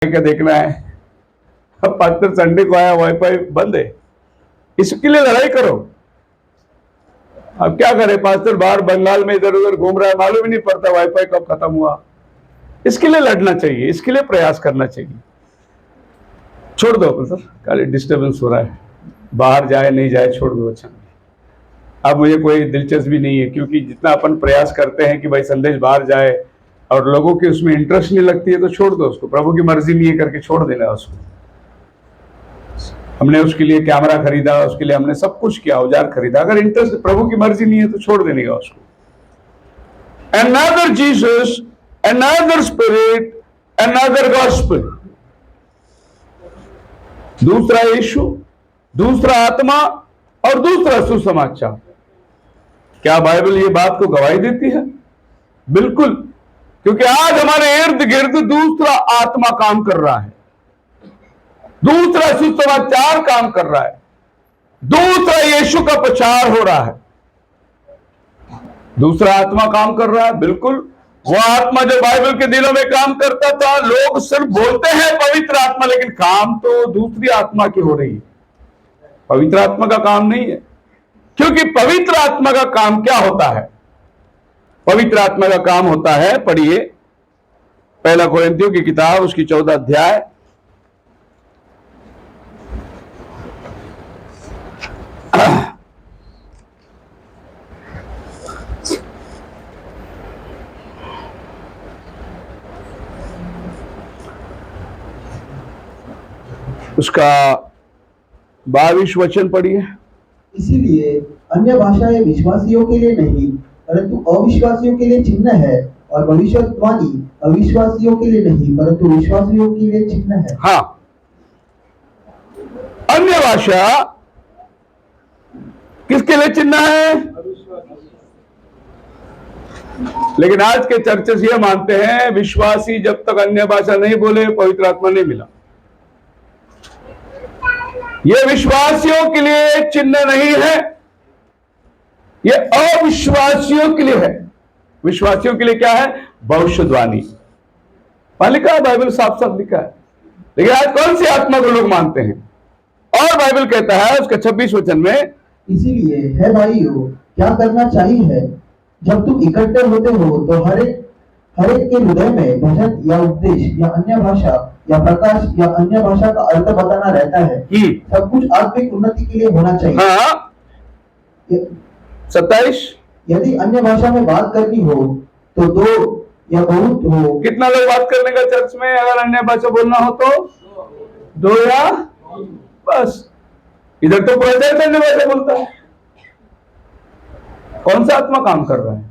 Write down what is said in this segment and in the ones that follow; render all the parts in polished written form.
क्या देखना है। अब पास्टर संडे को आया, वाईफाई बंद है, इसके लिए लड़ाई करो। अब क्या करे, पास्टर बाहर बंगाल में इधर उधर घूम रहा है, मालूम ही नहीं पड़ता वाईफाई कब खत्म हुआ। इसके लिए लड़ना चाहिए, इसके लिए प्रयास करना चाहिए। छोड़ दो सर, खाली डिस्टर्बेंस हो रहा है, बाहर जाए नहीं जाए छोड़ दो। अच्छा, अब मुझे कोई दिलचस्पी नहीं है, क्योंकि जितना अपन प्रयास करते हैं कि भाई संदेश बाहर जाए और लोगों की उसमें इंटरेस्ट नहीं लगती है तो छोड़ दो उसको, प्रभु की मर्जी नहीं है करके छोड़ देना उसको। हमने उसके लिए कैमरा खरीदा, उसके लिए हमने सब कुछ किया, औजार खरीदा, अगर इंटरेस्ट प्रभु की मर्जी नहीं है तो छोड़ देने का उसको। Another Jesus, another spirit, another gospel, दूसरा यीशु, दूसरा आत्मा और दूसरा सुसमाचार। क्या बाइबल ये बात को गवाही देती है? बिल्कुल, क्योंकि आज हमारे इर्द गिर्द दूसरा आत्मा काम कर रहा है, दूसरा सुसमाचार काम कर रहा है, दूसरा यीशु का प्रचार हो रहा है, दूसरा आत्मा काम कर रहा है। बिल्कुल, वो आत्मा जो बाइबल के दिनों में काम करता था, लोग सिर्फ बोलते हैं पवित्र आत्मा, लेकिन काम तो दूसरी आत्मा की हो रही है, पवित्र आत्मा का काम नहीं है। क्योंकि पवित्र आत्मा का काम क्या होता है? पवित्र आत्मा का काम होता है, पढ़िए पहला कोरिन्थियों की किताब, उसकी 14 अध्याय, उसका 22 वचन पढ़िए। इसीलिए अन्य भाषाएं विश्वासियों के लिए नहीं परंतु अविश्वासियों के लिए चिन्ह है, और भविष्यवाणी अविश्वासियों के लिए नहीं परंतु विश्वासियों के लिए चिन्ह है। हाँ, अन्य भाषा किसके लिए चिन्ह है? लेकिन आज के चर्चेस ये मानते हैं विश्वासी जब तक अन्य भाषा नहीं बोले पवित्र आत्मा नहीं मिला। ये विश्वासियों के लिए चिन्ह नहीं है, ये अविश्वासियों के लिए है। विश्वासियों के लिए क्या है? भविष्यवाणी। लिखा है, बाइबल साफ साफ लिखा है। लेकिन आज कौन सी आत्मा को लोग मानते हैं? और बाइबल कहता है उसका 26 वचन में, इसीलिए है भाइयों, क्या करना चाहिए? जब तुम इकट्ठे होते हो तो हर एक के हृदय में भजन या उपदेश या अन्य भाषा या प्रकाश या अन्य भाषा का अर्थ बताना रहता है। सब कुछ आत्मिक उन्नति के लिए होना चाहिए। हाँ, 27, यदि अन्य भाषा में बात करनी हो तो 2 या बहुत हो। कितना लोग बात करने का चर्च में? अगर अन्य भाषा बोलना हो तो 2 या बस। इधर तो पूरा चर्च अन्य भाषा बोलता है। कौन सा आत्मा काम कर रहा है?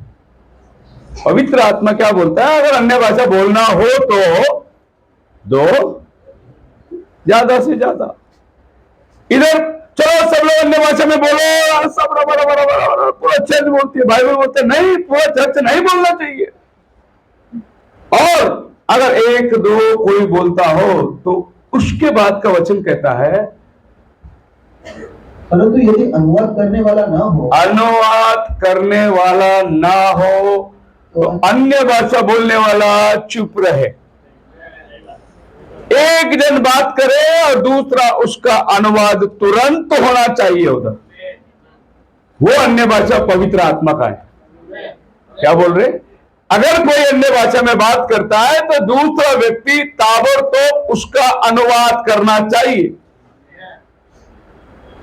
पवित्र आत्मा क्या बोलता है? अगर अन्य भाषा बोलना हो तो 2, ज्यादा से ज्यादा। इधर चलो सब लोग अन्य भाषा में बोलो, सब बराबर पूरा चर्च बोलती है। बाइबल बोलते नहीं, पूरा चर्च नहीं बोलना चाहिए। और अगर 1-2 कोई बोलता हो तो उसके बाद का वचन कहता है, परंतु यदि अनुवाद करने वाला ना हो, अनुवाद करने वाला ना हो तो अन्य भाषा बोलने वाला चुप रहे। एक जन बात करे और दूसरा उसका अनुवाद तुरंत होना चाहिए उधर। वो अन्य भाषा पवित्र आत्मा का है। क्या बोल रहे? अगर कोई अन्य भाषा में बात करता है तो दूसरा व्यक्ति ताबड़तोड़ उसका अनुवाद करना चाहिए।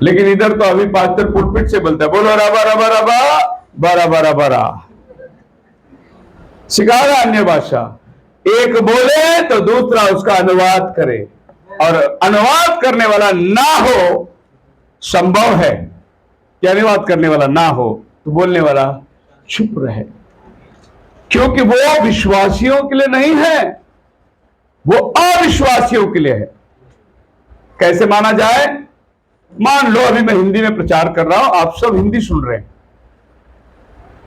लेकिन इधर तो अभी पास्टर पुटपिट से बोलता है, बोलो रबा रबा रबा बरा बरा बरा, सिखा रहा अन्य भाषा। एक बोले तो दूसरा उसका अनुवाद करे, और अनुवाद करने वाला ना हो, संभव है कि अनुवाद करने वाला ना हो तो बोलने वाला चुप रहे, क्योंकि वो विश्वासियों के लिए नहीं है, वो अविश्वासियों के लिए है। कैसे माना जाए? मान लो अभी मैं हिंदी में प्रचार कर रहा हूं, आप सब हिंदी सुन रहे हैं,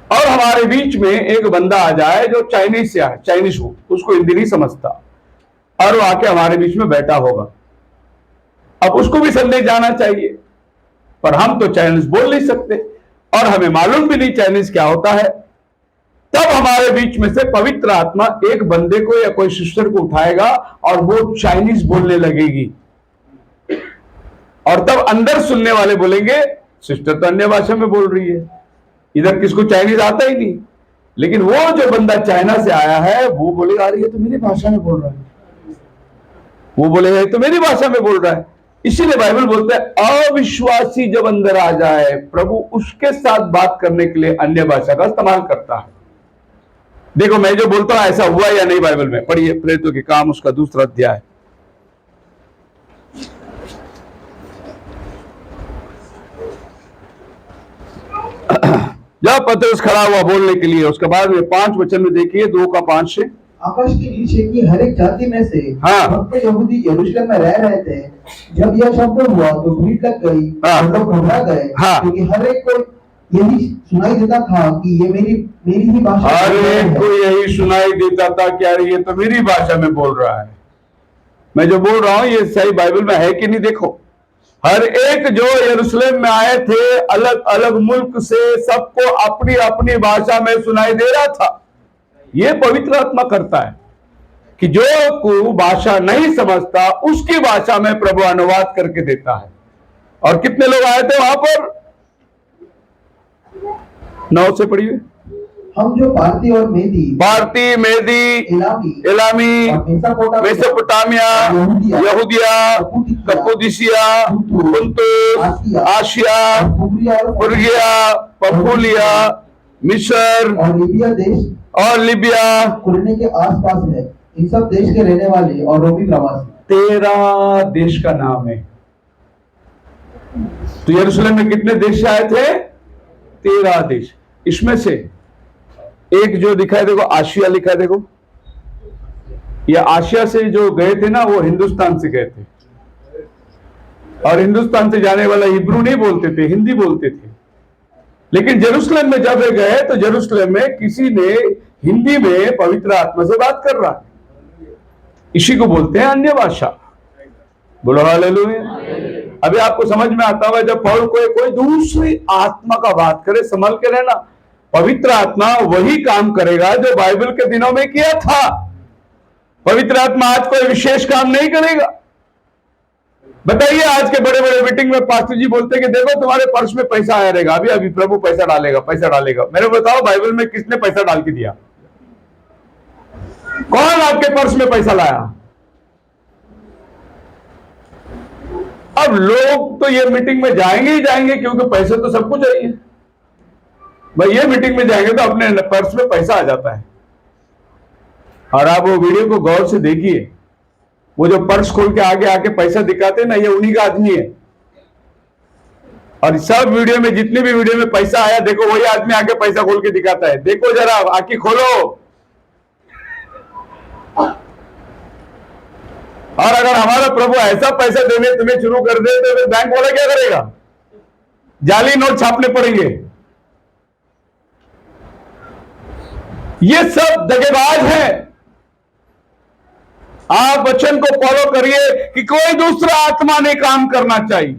और हमारे बीच में एक बंदा आ जाए जो चाइनीज से आए, चाइनीज हो, उसको हिंदी नहीं समझता, और वो आके हमारे बीच में बैठा होगा। अब उसको भी संदेश जाना चाहिए, पर हम तो चाइनीज बोल नहीं सकते, और हमें मालूम भी नहीं चाइनीज क्या होता है। तब हमारे बीच में से पवित्र आत्मा एक बंदे को या कोई सिस्टर को उठाएगा और वो चाइनीज बोलने लगेगी, और तब अंदर सुनने वाले बोलेंगे सिस्टर तो अन्य भाषा में बोल रही है, इधर किसको चाइनीज आता ही नहीं। लेकिन वो जो बंदा चाइना से आया है वो बोलेगा अरे ये तो मेरी भाषा में बोल रहा है, वो बोलेगा ये तो मेरी भाषा में बोल रहा है। इसीलिए बाइबल बोलता है अविश्वासी जब अंदर आ जाए प्रभु उसके साथ बात करने के लिए अन्य भाषा का इस्तेमाल करता है। देखो मैं जो बोलता हूं ऐसा हुआ या नहीं, बाइबल में पढ़िए प्रेरितों के काम उसका 2 अध्याय। जब पतरस खड़ा हुआ बोलने के लिए, उसके बाद में 5 वचन में देखिए 2:5 से, आकाश के नीचे की हर एक जाति में से हाँ। भक्त यहूदी यरूशलेम में रह रहे थे। जब यह शब्द हुआ तो भीड़ लग गई हाँ। और लोग घबरा गए, हाँ। क्योंकि हर एक को यही सुनाई देता था कि ये मेरी ही भाषा हर बोल रहा एक है। को यही सुनाई देता था कि अरे ये तो मेरी भाषा में बोल रहा है। मैं जो बोल रहा हूं ये सही बाइबल में है कि नहीं, देखो हर एक जो यरूशलेम में आए थे अलग अलग मुल्क से, सबको अपनी अपनी भाषा में सुनाई दे रहा था। ये पवित्र आत्मा करता है कि जो को भाषा नहीं समझता उसकी भाषा में प्रभु अनुवाद करके देता है। और कितने लोग आए थे वहां पर? 9 से पढ़िए। हम जो पारती और मेदी, मेदी, इलामी एलामी, और मेसोपोटामिया, यहूदिया, कप्पोदिसिया, पुन्तुस, आसिया, पुर्गिया, पंफूलिया, मिस्र और लिबिया कुरने के आसपास है। इन सब देश के रहने वाले और रोमी प्रवासी। 13 देश का नाम है। तो यरूशलेम में कितने देश से आए थे? 13 देश। इसमें से एक जो लिखा है देखो, आशिया लिखा है देखो, या आशिया से जो गए थे ना वो हिंदुस्तान से गए थे, और हिंदुस्तान से जाने वाला हिब्रू नहीं बोलते थे, हिंदी बोलते थे। लेकिन जेरूशलेम में जब वे गए तो जेरूशलेम में किसी ने हिंदी में पवित्र आत्मा से बात कर रहा है, इसी को बोलते हैं अन्य भाषा। बोलो हालेलुया। अभी आपको समझ में आता होगा जब पौल कोई दूसरी आत्मा का बात करे, संभल के रहना, पवित्र आत्मा वही काम करेगा जो बाइबल के दिनों में किया था। पवित्र आत्मा आज कोई विशेष काम नहीं करेगा। बताइए आज के बड़े बड़े मीटिंग में पास्टर जी बोलते हैं कि देखो तुम्हारे पर्स में पैसा आया रहेगा, अभी अभी प्रभु पैसा डालेगा, पैसा डालेगा। मेरे बताओ बाइबल में किसने पैसा डाल के दिया? कौन आपके पर्स में पैसा लाया? अब लोग तो ये मीटिंग में जाएंगे ही जाएंगे क्योंकि पैसे तो सबको चाहिए भाई। ये मीटिंग में जाएंगे तो अपने पर्स में पैसा आ जाता है। और आप वो वीडियो को गौर से देखिए, वो जो पर्स खोल के आगे आके पैसा दिखाते हैं ना, ये उन्हीं का आदमी है। और सब वीडियो में, जितने भी वीडियो में पैसा आया देखो वही आदमी आके पैसा खोल के दिखाता है। देखो जरा, आंखें खोलो। और अगर हमारा प्रभु ऐसा पैसा देने तुम्हें शुरू कर दे तो फिर बैंक वाला क्या करेगा? जाली नोट छापने पड़ेंगे। ये सब दगेबाज है। आप वचन को फॉलो करिए कि कोई दूसरा आत्मा नहीं काम करना चाहिए।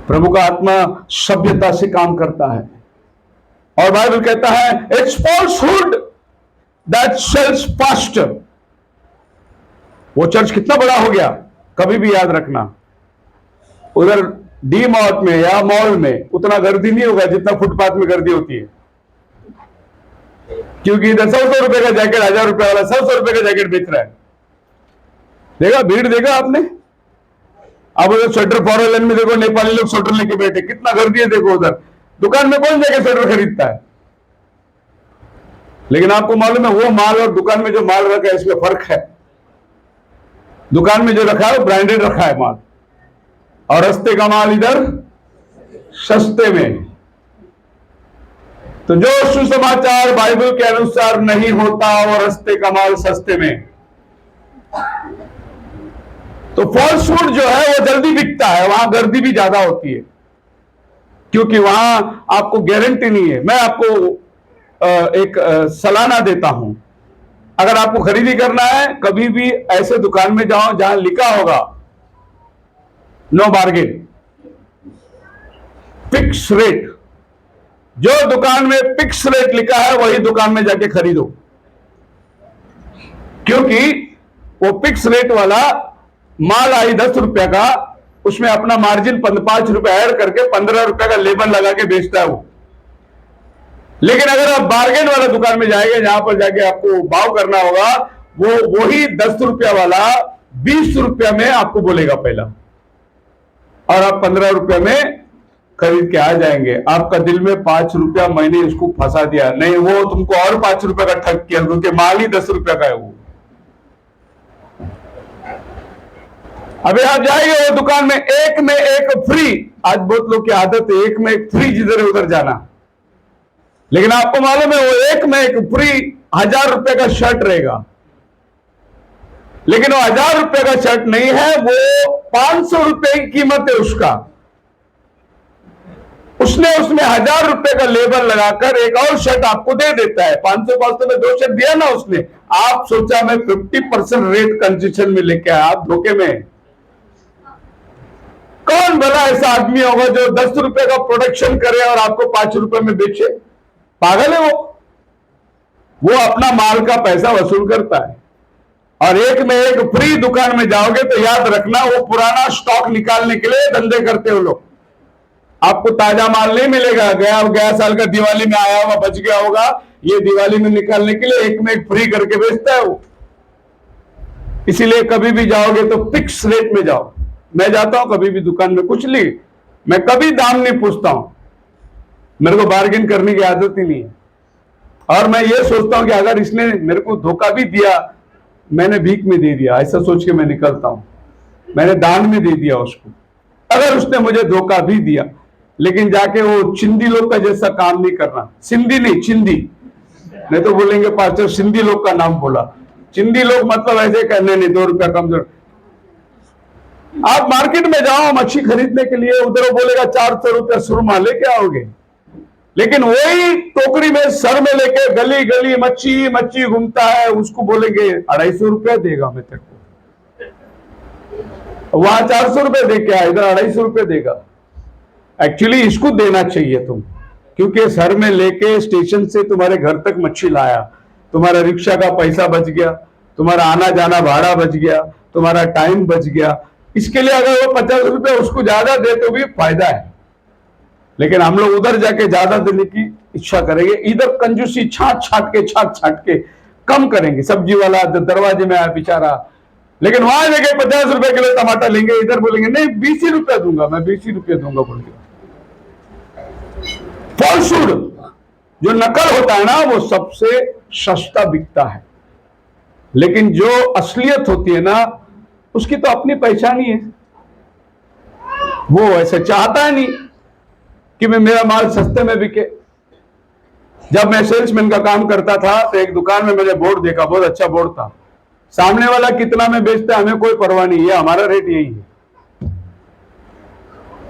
प्रभु का आत्मा सभ्यता से काम करता है। और बाइबल कहता है its falsehood that sells faster. वो चर्च कितना बड़ा हो गया, कभी भी याद रखना, उधर डी मार्ट में या मॉल में उतना गर्दी नहीं होगा जितना फुटपाथ में गर्दी होती है। क्योंकि इधर 100 रुपए का जैकेट, 1000 रुपए वाला 100 रुपए का जैकेट बेच रहा है। देखा भीड़, देखा आपने? अब उधर स्वेटर फॉरेन में देखो, नेपाली लोग स्वेटर लेके बैठे, कितना गर्दी है देखो उधर। दुकान में कौन जाके स्वेटर खरीदता है? लेकिन आपको मालूम है वो माल और दुकान में जो माल रखा है इसमें फर्क है। दुकान में जो रखा है वो ब्रांडेड रखा है माल, और रस्ते का माल इधर सस्ते में। तो जो सुसमाचार बाइबल के अनुसार नहीं होता वो रस्ते का माल सस्ते में। तो फॉल्सहुड जो है वो जल्दी बिकता है, वहां गर्दी भी ज्यादा होती है क्योंकि वहां आपको गारंटी नहीं है। मैं आपको एक सलाना देता हूं, अगर आपको खरीदी करना है कभी भी ऐसे दुकान में जाओ जहां लिखा होगा नो बार्गेन, फिक्स रेट, जो दुकान में फिक्स रेट लिखा है वही दुकान में जाके खरीदो, क्योंकि वो फिक्स रेट वाला माल आई 10 रुपए का, उसमें अपना मार्जिन 5 रुपए ऐड करके 15 रुपए का लेबल लगा के बेचता है वो। लेकिन अगर आप बार्गेन वाला दुकान में जाएंगे, जहां पर जाके आपको भाव करना होगा, वो वही 10 रुपया वाला 20 रुपया में आपको बोलेगा पहला, और आप 15 रुपया में खरीद के आ जाएंगे। आपका दिल में 5 रुपया मैंने इसको फंसा दिया, नहीं वो तुमको और 5 रुपया का ठग किया, क्योंकि माल ही 10 रुपया का है वो। अभी आप जाएंगे वो दुकान में एक फ्री, आज बहुत लोग की आदत है एक में एक फ्री जिधर उधर जाना, लेकिन आपको मालूम है वो एक में एक फ्री 1000 रुपए का शर्ट रहेगा, लेकिन वो 1000 रुपए का शर्ट नहीं है, वो 500 रुपए की कीमत है उसका। उसने उसमें 1000 रुपए का लेबल लगाकर एक और शर्ट आपको दे देता है। 500 में 2 शर्ट दिया ना उसने, आप सोचा मैं 50% रेट कंसेशन में लेके आया, आप धोखे में। कौन भला ऐसा आदमी होगा जो 10 रुपए का प्रोडक्शन करे और आपको 5 रुपए में बेचे? पागल है वो अपना माल का पैसा वसूल करता है। और एक में एक फ्री दुकान में जाओगे तो याद रखना वो पुराना स्टॉक निकालने के लिए धंधे करते हो लोग। आपको ताजा माल नहीं मिलेगा, गया साल का दिवाली में आया हुआ बच गया होगा, ये दिवाली में निकालने के लिए एक में एक फ्री करके बेचता है वो। इसीलिए कभी भी जाओगे तो फिक्स रेट में जाओ। मैं जाता हूं कभी भी दुकान में, कुछ नहीं, मैं कभी दाम नहीं पूछता हूं, मेरे को बार्गेन करने की आदत ही नहीं है। और मैं ये सोचता हूं कि अगर इसने मेरे को धोखा भी दिया, मैंने भीख में दे दिया, ऐसा सोच के मैं निकलता हूं, मैंने दान में दे दिया उसको। अगर उसने मुझे धोखा भी दिया, लेकिन जाके वो चिंदी लोग का जैसा काम नहीं करना। सिंधी नहीं, चिंदी, नहीं तो बोलेंगे पास्टर सिंधी लोग का नाम बोला। चिंदी लोग मतलब ऐसे कहने नहीं 2 रुपया कम दो। आप मार्केट में जाओ मच्छी खरीदने के लिए, उधर वो बोलेगा 400 रुपया सुरमा लेके आओगे, लेकिन वही टोकरी में सर में लेके गली गली मच्छी मच्छी घूमता है, उसको बोलेंगे 250 रुपया देगा मैं तेरे को। वहां 400 रुपये दे के आया, इधर 250 रुपये देगा। एक्चुअली इसको देना चाहिए तुम, क्योंकि सर में लेके स्टेशन से तुम्हारे घर तक मच्छी लाया, तुम्हारा रिक्शा का पैसा बच गया, तुम्हारा आना जाना भाड़ा बच गया, तुम्हारा टाइम बच गया। इसके लिए अगर वो 50 रुपये उसको ज्यादा दे तो भी फायदा है, लेकिन हम लोग उधर जाके ज्यादा देने की इच्छा करेंगे, इधर कंजूसी छाट छाट के कम करेंगे। सब्जी वाला दरवाजे में आया बेचारा, लेकिन वहां जाके 50 रुपए किलो टमाटर लेंगे, इधर बोलेंगे नहीं 20 रुपया दूंगा, मैं 20 रुपया दूंगा बोल के। फॉल्सूड जो नकल होता है ना, वो सबसे सस्ता बिकता है, लेकिन जो असलियत होती है ना, उसकी तो अपनी पहचान ही है। वो ऐसे चाहता है नहीं कि मैं मेरा माल सस्ते में बिके। जब मैं सेल्समैन का काम करता था तो एक दुकान में मैंने बोर्ड देखा, बहुत अच्छा बोर्ड था, सामने वाला कितना में बेचता है हमें कोई परवाह नहीं है, हमारा रेट यही है।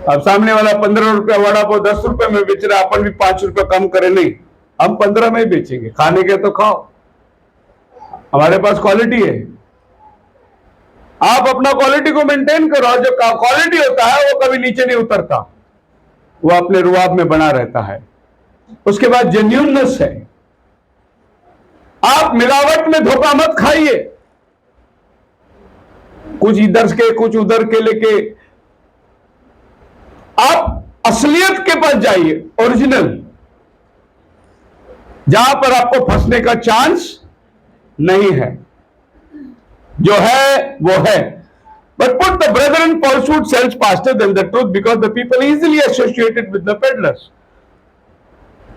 अब सामने वाला 15 रुपया वड़ा पाव 10 रुपए में बेच रहा है, अपन भी 5 रुपया कम करे नहीं, हम 15 में ही बेचेंगे। खाने के तो खाओ, हमारे पास क्वालिटी है। आप अपना क्वालिटी को मेंटेन करो, जो क्वालिटी होता है वो कभी नीचे नहीं उतरता, वो अपने रुआब में बना रहता है। उसके बाद जेन्युइननेस है, आप मिलावट में धोखा मत खाइए, कुछ इधर के कुछ उधर के लेके, आप असलियत के पास जाइए, ओरिजिनल, जहां पर आपको फंसने का चांस नहीं है। जो है वो है। But put the brethren falsehood sells faster than the truth because the people easily associated with the peddlers.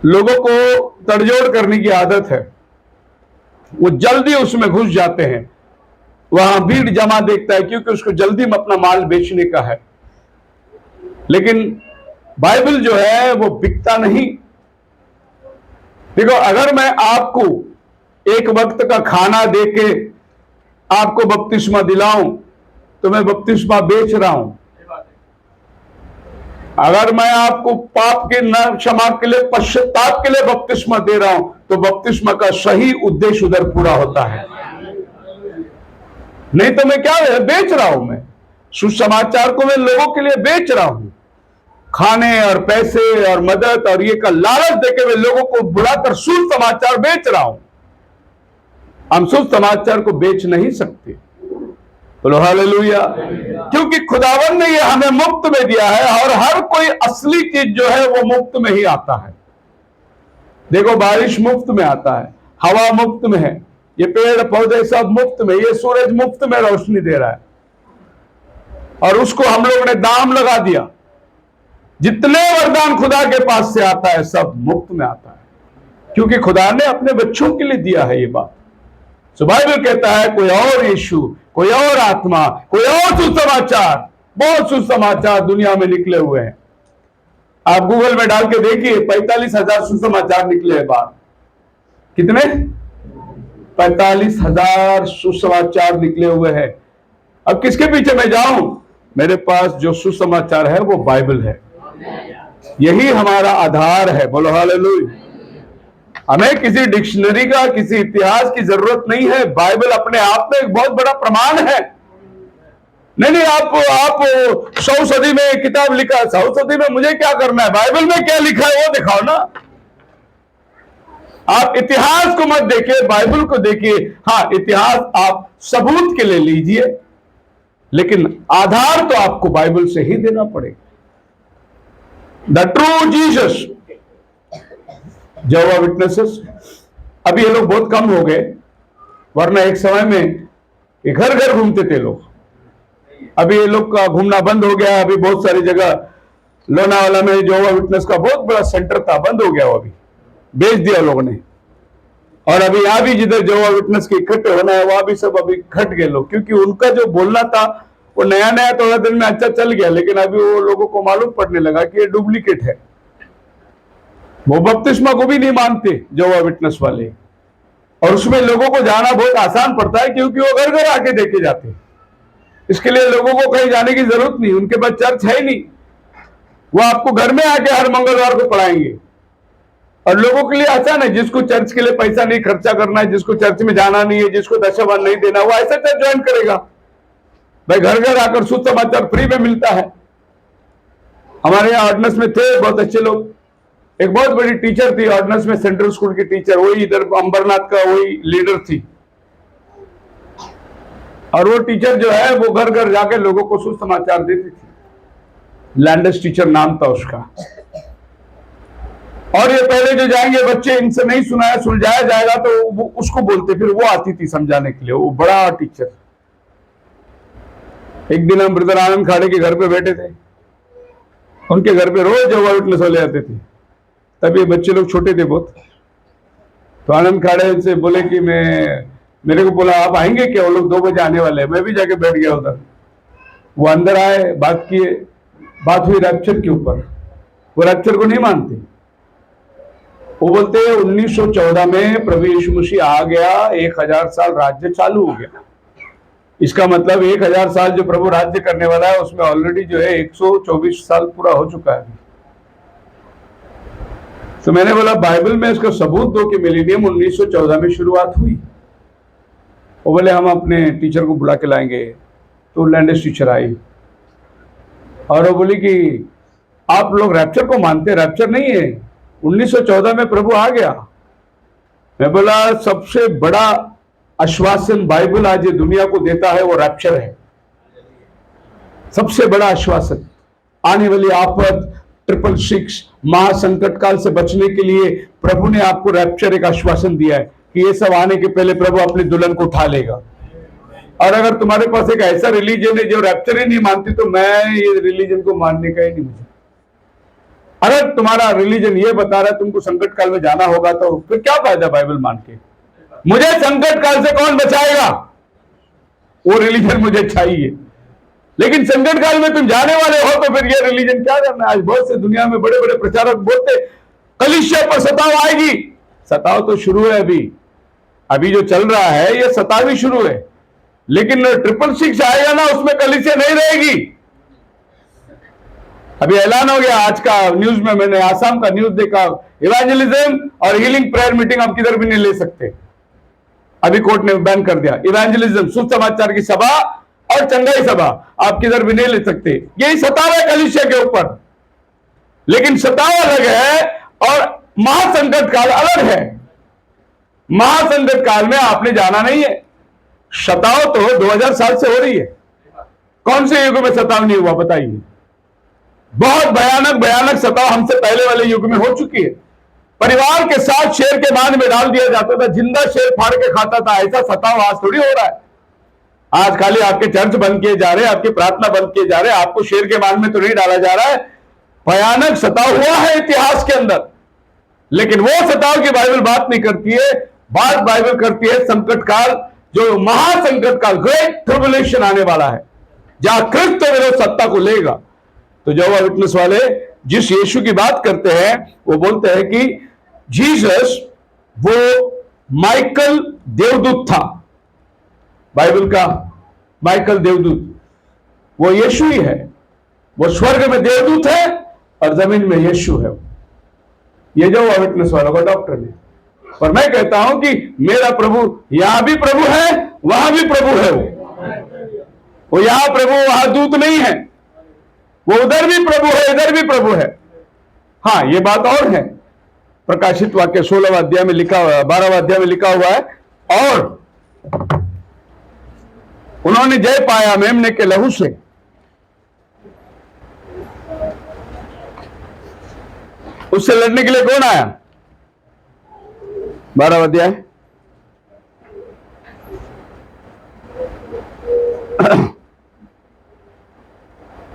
लोगों को तड़जोड़ करने की आदत है, वो जल्दी उसमें घुस जाते हैं, वहां भीड़ जमा देखता है क्योंकि उसको जल्दी में अपना माल बेचने का है। लेकिन बाइबल जो है वो बिकता नहीं। देखो, अगर मैं आपको एक वक्त का खाना देके आपको बपतिस्मा दिलाऊं तो मैं बपतिस्मा बेच रहा हूं। अगर मैं आपको पाप के न क्षमा के लिए, पश्चाताप के लिए बपतिस्मा दे रहा हूं तो बपतिस्मा का सही उद्देश्य उधर पूरा होता है। नहीं तो मैं क्या बेच रहा हूं, मैं सुसमाचार को मैं लोगों के लिए बेच रहा हूं। खाने और पैसे और मदद और ये का लालच देके हुए लोगों को बुलाकर सुसमाचार बेच रहा हूं। हम सुसमाचार को बेच नहीं सकते। बोलो हालेलुया। क्योंकि खुदावन ने ये हमें मुफ्त में दिया है, और हर कोई असली चीज जो है वो मुफ्त में ही आता है। देखो, बारिश मुफ्त में आता है, हवा मुफ्त में है, ये पेड़ पौधे सब मुफ्त में, ये सूरज मुफ्त में रोशनी दे रहा है, और उसको हम लोगों ने दाम लगा दिया। जितने वरदान खुदा के पास से आता है सब मुफ्त में आता है, क्योंकि खुदा ने अपने बच्चों के लिए दिया है ये बात। सो बाइबल कहता है कोई और यीशु, कोई और आत्मा, कोई और सुसमाचार, बहुत सुसमाचार दुनिया में निकले हुए हैं। आप गूगल में डाल के देखिए, 45,000 सुसमाचार निकले हैं बाहर। कितने? 45,000 सुसमाचार निकले हुए हैं। अब किसके पीछे मैं जाऊं? मेरे पास जो सुसमाचार है वो बाइबल है, यही हमारा आधार है। बोलो हालेलुया। हमें किसी डिक्शनरी का, किसी इतिहास की जरूरत नहीं है। बाइबल अपने आप में एक बहुत बड़ा प्रमाण है। नहीं, आप 100 सदी में किताब लिखा, 100 सदी में मुझे क्या करना है? बाइबल में क्या लिखा है वो दिखाओ ना। आप इतिहास को मत देखिए, बाइबल को देखिए। हाँ, इतिहास आप सबूत के लिए लीजिए, लेकिन आधार तो आपको बाइबल से ही देना पड़ेगा। The true Jesus, Jehovah witnesses, अभी ये लोग बहुत कम हो गए, वरना एक समय में ये घर घर घूमते थे लोग। अभी ये लोग का घूमना बंद हो गया। अभी बहुत सारी जगह, लोनावाला में यहोवा विटनेस का बहुत बड़ा सेंटर था, बंद हो गया, वो अभी बेच दिया लोगों ने। और अभी यहाँ भी जिधर यहोवा विटनेस के इकट्ठे होना है वहां भी सब अभी घट गए लोग, क्योंकि उनका जो बोलना था वो नया नया थोड़ा दिन में अच्छा चल गया, लेकिन अभी वो लोगों को मालूम पड़ने लगा कि ये डुप्लीकेट है। वो बपतिस्मा को भी नहीं मानते यहोवा विटनेस वाले, और उसमें लोगों को जाना बहुत आसान पड़ता है, क्योंकि वो घर घर आके देखे जाते हैं। इसके लिए लोगों को कहीं जाने की जरूरत नहीं, उनके पास चर्च है ही नहीं। वो आपको घर में आके हर मंगलवार को पढ़ाएंगे। और लोगों के लिए आसान है, जिसको चर्च के लिए पैसा नहीं खर्चा करना है, जिसको चर्च में जाना नहीं है, जिसको दशमलव नहीं देना, वो ऐसा चर्च ज्वाइन करेगा। भाई घर घर आकर सुसमाचार फ्री में मिलता है। हमारे यहाँ ऑर्डिनेंस में थे बहुत अच्छे लोग। एक बहुत बड़ी टीचर थी ऑर्डिनेंस में, सेंट्रल स्कूल की टीचर, वही इधर अंबरनाथ का वही लीडर थी। और वो टीचर जो है वो घर घर जाके लोगों को सुसमाचार देती थी। लैंडस टीचर नाम था उसका। और ये पहले जो जाएंगे बच्चे, इनसे नहीं सुनाया सुलझाया जाएगा तो वो उसको बोलते, फिर वो आती थी समझाने के लिए, वो बड़ा टीचर। एक दिन हम ब्रदर आनंद खाड़े के घर पे बैठे थे, उनके घर पे रोज यहोवा विटनेस वाले आते थे। तब ये बच्चे लोग छोटे थे बहुत, तो आनंद खाड़े से बोले कि मेरे को बोला आप आएंगे क्या? वो लोग 2 बजे आने वाले हैं। मैं भी जाके बैठ गया उधर। वो अंदर आए, बात किए, बात हुई रैप्चर के ऊपर। वो रैप्चर को नहीं मानते। वो बोलते हैं 1914 में प्रभु यीशु मसीह आ गया, 1000 साल राज्य चालू हो गया। इसका मतलब 1000 साल जो प्रभु राज्य करने वाला है उसमें ऑलरेडी जो है 124 साल पूरा हो चुका है। तो मैंने बोला बाइबल में इसका सबूत दो कि मिलेनियम 1914 में शुरुआत हुई। वो बोले हम अपने टीचर को बुला के लाएंगे। तो लैंडस टीचर आई और वो बोली कि आप लोग रैप्चर को मानते? रैप्चर नहीं है, 1914 में प्रभु आ गया। मैं बोला सबसे बड़ा आश्वासन बाइबल आज ये दुनिया को देता है वो रैप्चर है। सबसे बड़ा आश्वासन। आने वाली आफत 666 महासंकट काल से बचने के लिए प्रभु ने आपको रैप्चर एक आश्वासन दिया है कि ये सब आने के पहले प्रभु अपनी दुल्हन को उठा लेगा। और अगर तुम्हारे पास एक ऐसा रिलीजन है जो रैप्चर ही नहीं मानती तो मैं ये रिलीजन को मानने का ही नहीं मुझे। अगर तुम्हारा रिलीजन ये बता रहा है तुमको संकट काल में जाना होगा तो फिर क्या फायदा बाइबल मान के? मुझे संकट काल से कौन बचाएगा? वो रिलीजन मुझे चाहिए। लेकिन संकट काल में तुम जाने वाले हो तो फिर ये रिलीजन क्या करना? आज बहुत से दुनिया में बड़े बड़े प्रचारक बोलते कलीसिया पर सताव आएगी। सताव तो शुरू है, अभी जो चल रहा है ये सताव ही शुरू है। लेकिन 666 आएगा ना, उसमें कलीसिया नहीं रहेगी। अभी ऐलान हो गया आज का न्यूज में, मैंने आसाम का न्यूज देखा, इवेंजलिज्म और हीलिंग प्रेयर मीटिंग आप किधर भी नहीं ले सकते। अभी कोर्ट ने बैन कर दिया। इवेंजलिज्म, सुसमाचार की सभा और चंगाई सभा आप किधर भी नहीं ले सकते। यही सताव है कलीसिया के ऊपर। लेकिन सताव अलग है और महासंकट काल अलग है। महासंकट काल में आपने जाना नहीं है, सताव तो 2000 साल से हो रही है। कौन से युग में सताव नहीं हुआ बताइए? बहुत भयानक भयानक सताव हमसे पहले वाले युग में हो चुकी है। परिवार के साथ शेर के बांध में डाल दिया जाता था, जिंदा शेर फाड़ के खाता था। ऐसा सताव आज थोड़ी हो रहा है। आज खाली आपके चर्च बंद किए जा रहे हैं, आपकी प्रार्थना बंद किए जा रहे हैं, आपको शेर के बांध में तो नहीं डाला जा रहा है। भयानक सताव हुआ है इतिहास के अंदर, लेकिन वो सताव की बाइबल बात नहीं करती है। बात बाइबल करती है संकट काल, जो महासंकट काल, ग्रेट ट्रिब्युलेशन आने वाला है, जहां क्रिस्त विरोध सत्ता को लेगा। तो यहोवा विटनेस वाले जिस यीशु की बात करते हैं वो बोलते हैं कि जीसस वो माइकल देवदूत था। बाइबल का माइकल देवदूत वो यीशु ही है। वो स्वर्ग में देवदूत है और जमीन में यीशु है। ये जो विटनेस वालों का डॉक्टर है। पर मैं कहता हूं कि मेरा प्रभु यहां भी प्रभु है, वहां भी प्रभु है। वो यहां प्रभु वहां दूत नहीं है। वो उधर भी प्रभु है, इधर भी प्रभु है। हाँ, ये बात और है। प्रकाशित वाक्य 16वां अध्याय में लिखा हुआ, 12वां अध्याय में लिखा हुआ है, और उन्होंने जय पाया मेमने के लहू से। उससे लड़ने के लिए कौन आया? 12वां अध्याय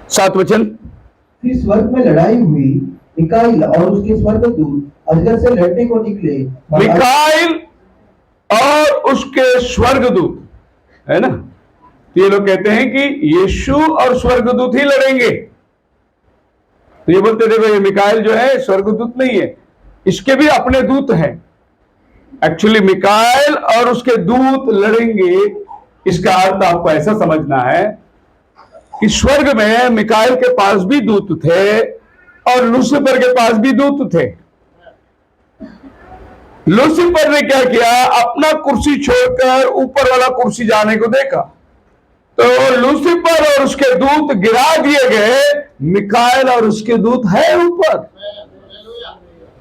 7 वचन। फिर स्वर्ग में लड़ाई हुई, मिकाईल और उसके स्वर्गदूत अजगर से लड़ने को निकले। मिकाईल और उसके स्वर्गदूत, है ना? तो ये लोग कहते हैं कि यीशु और स्वर्गदूत ही लड़ेंगे। तो ये बोलते देखो, ये मिकाईल जो है स्वर्गदूत नहीं है, इसके भी अपने दूत हैं। एक्चुअली मिकाईल और उसके दूत लड़ेंगे। इसका अर्थ आपको ऐसा समझना है कि स्वर्ग में मिकाईल के पास भी दूत थे और लूसीफर के पास भी दूत थे। लूसीफर ने क्या किया? अपना कुर्सी छोड़कर ऊपर वाला कुर्सी जाने को देखा, तो लूसीफर और उसके दूत गिरा दिए गए। मिकाईल और उसके दूत है ऊपर,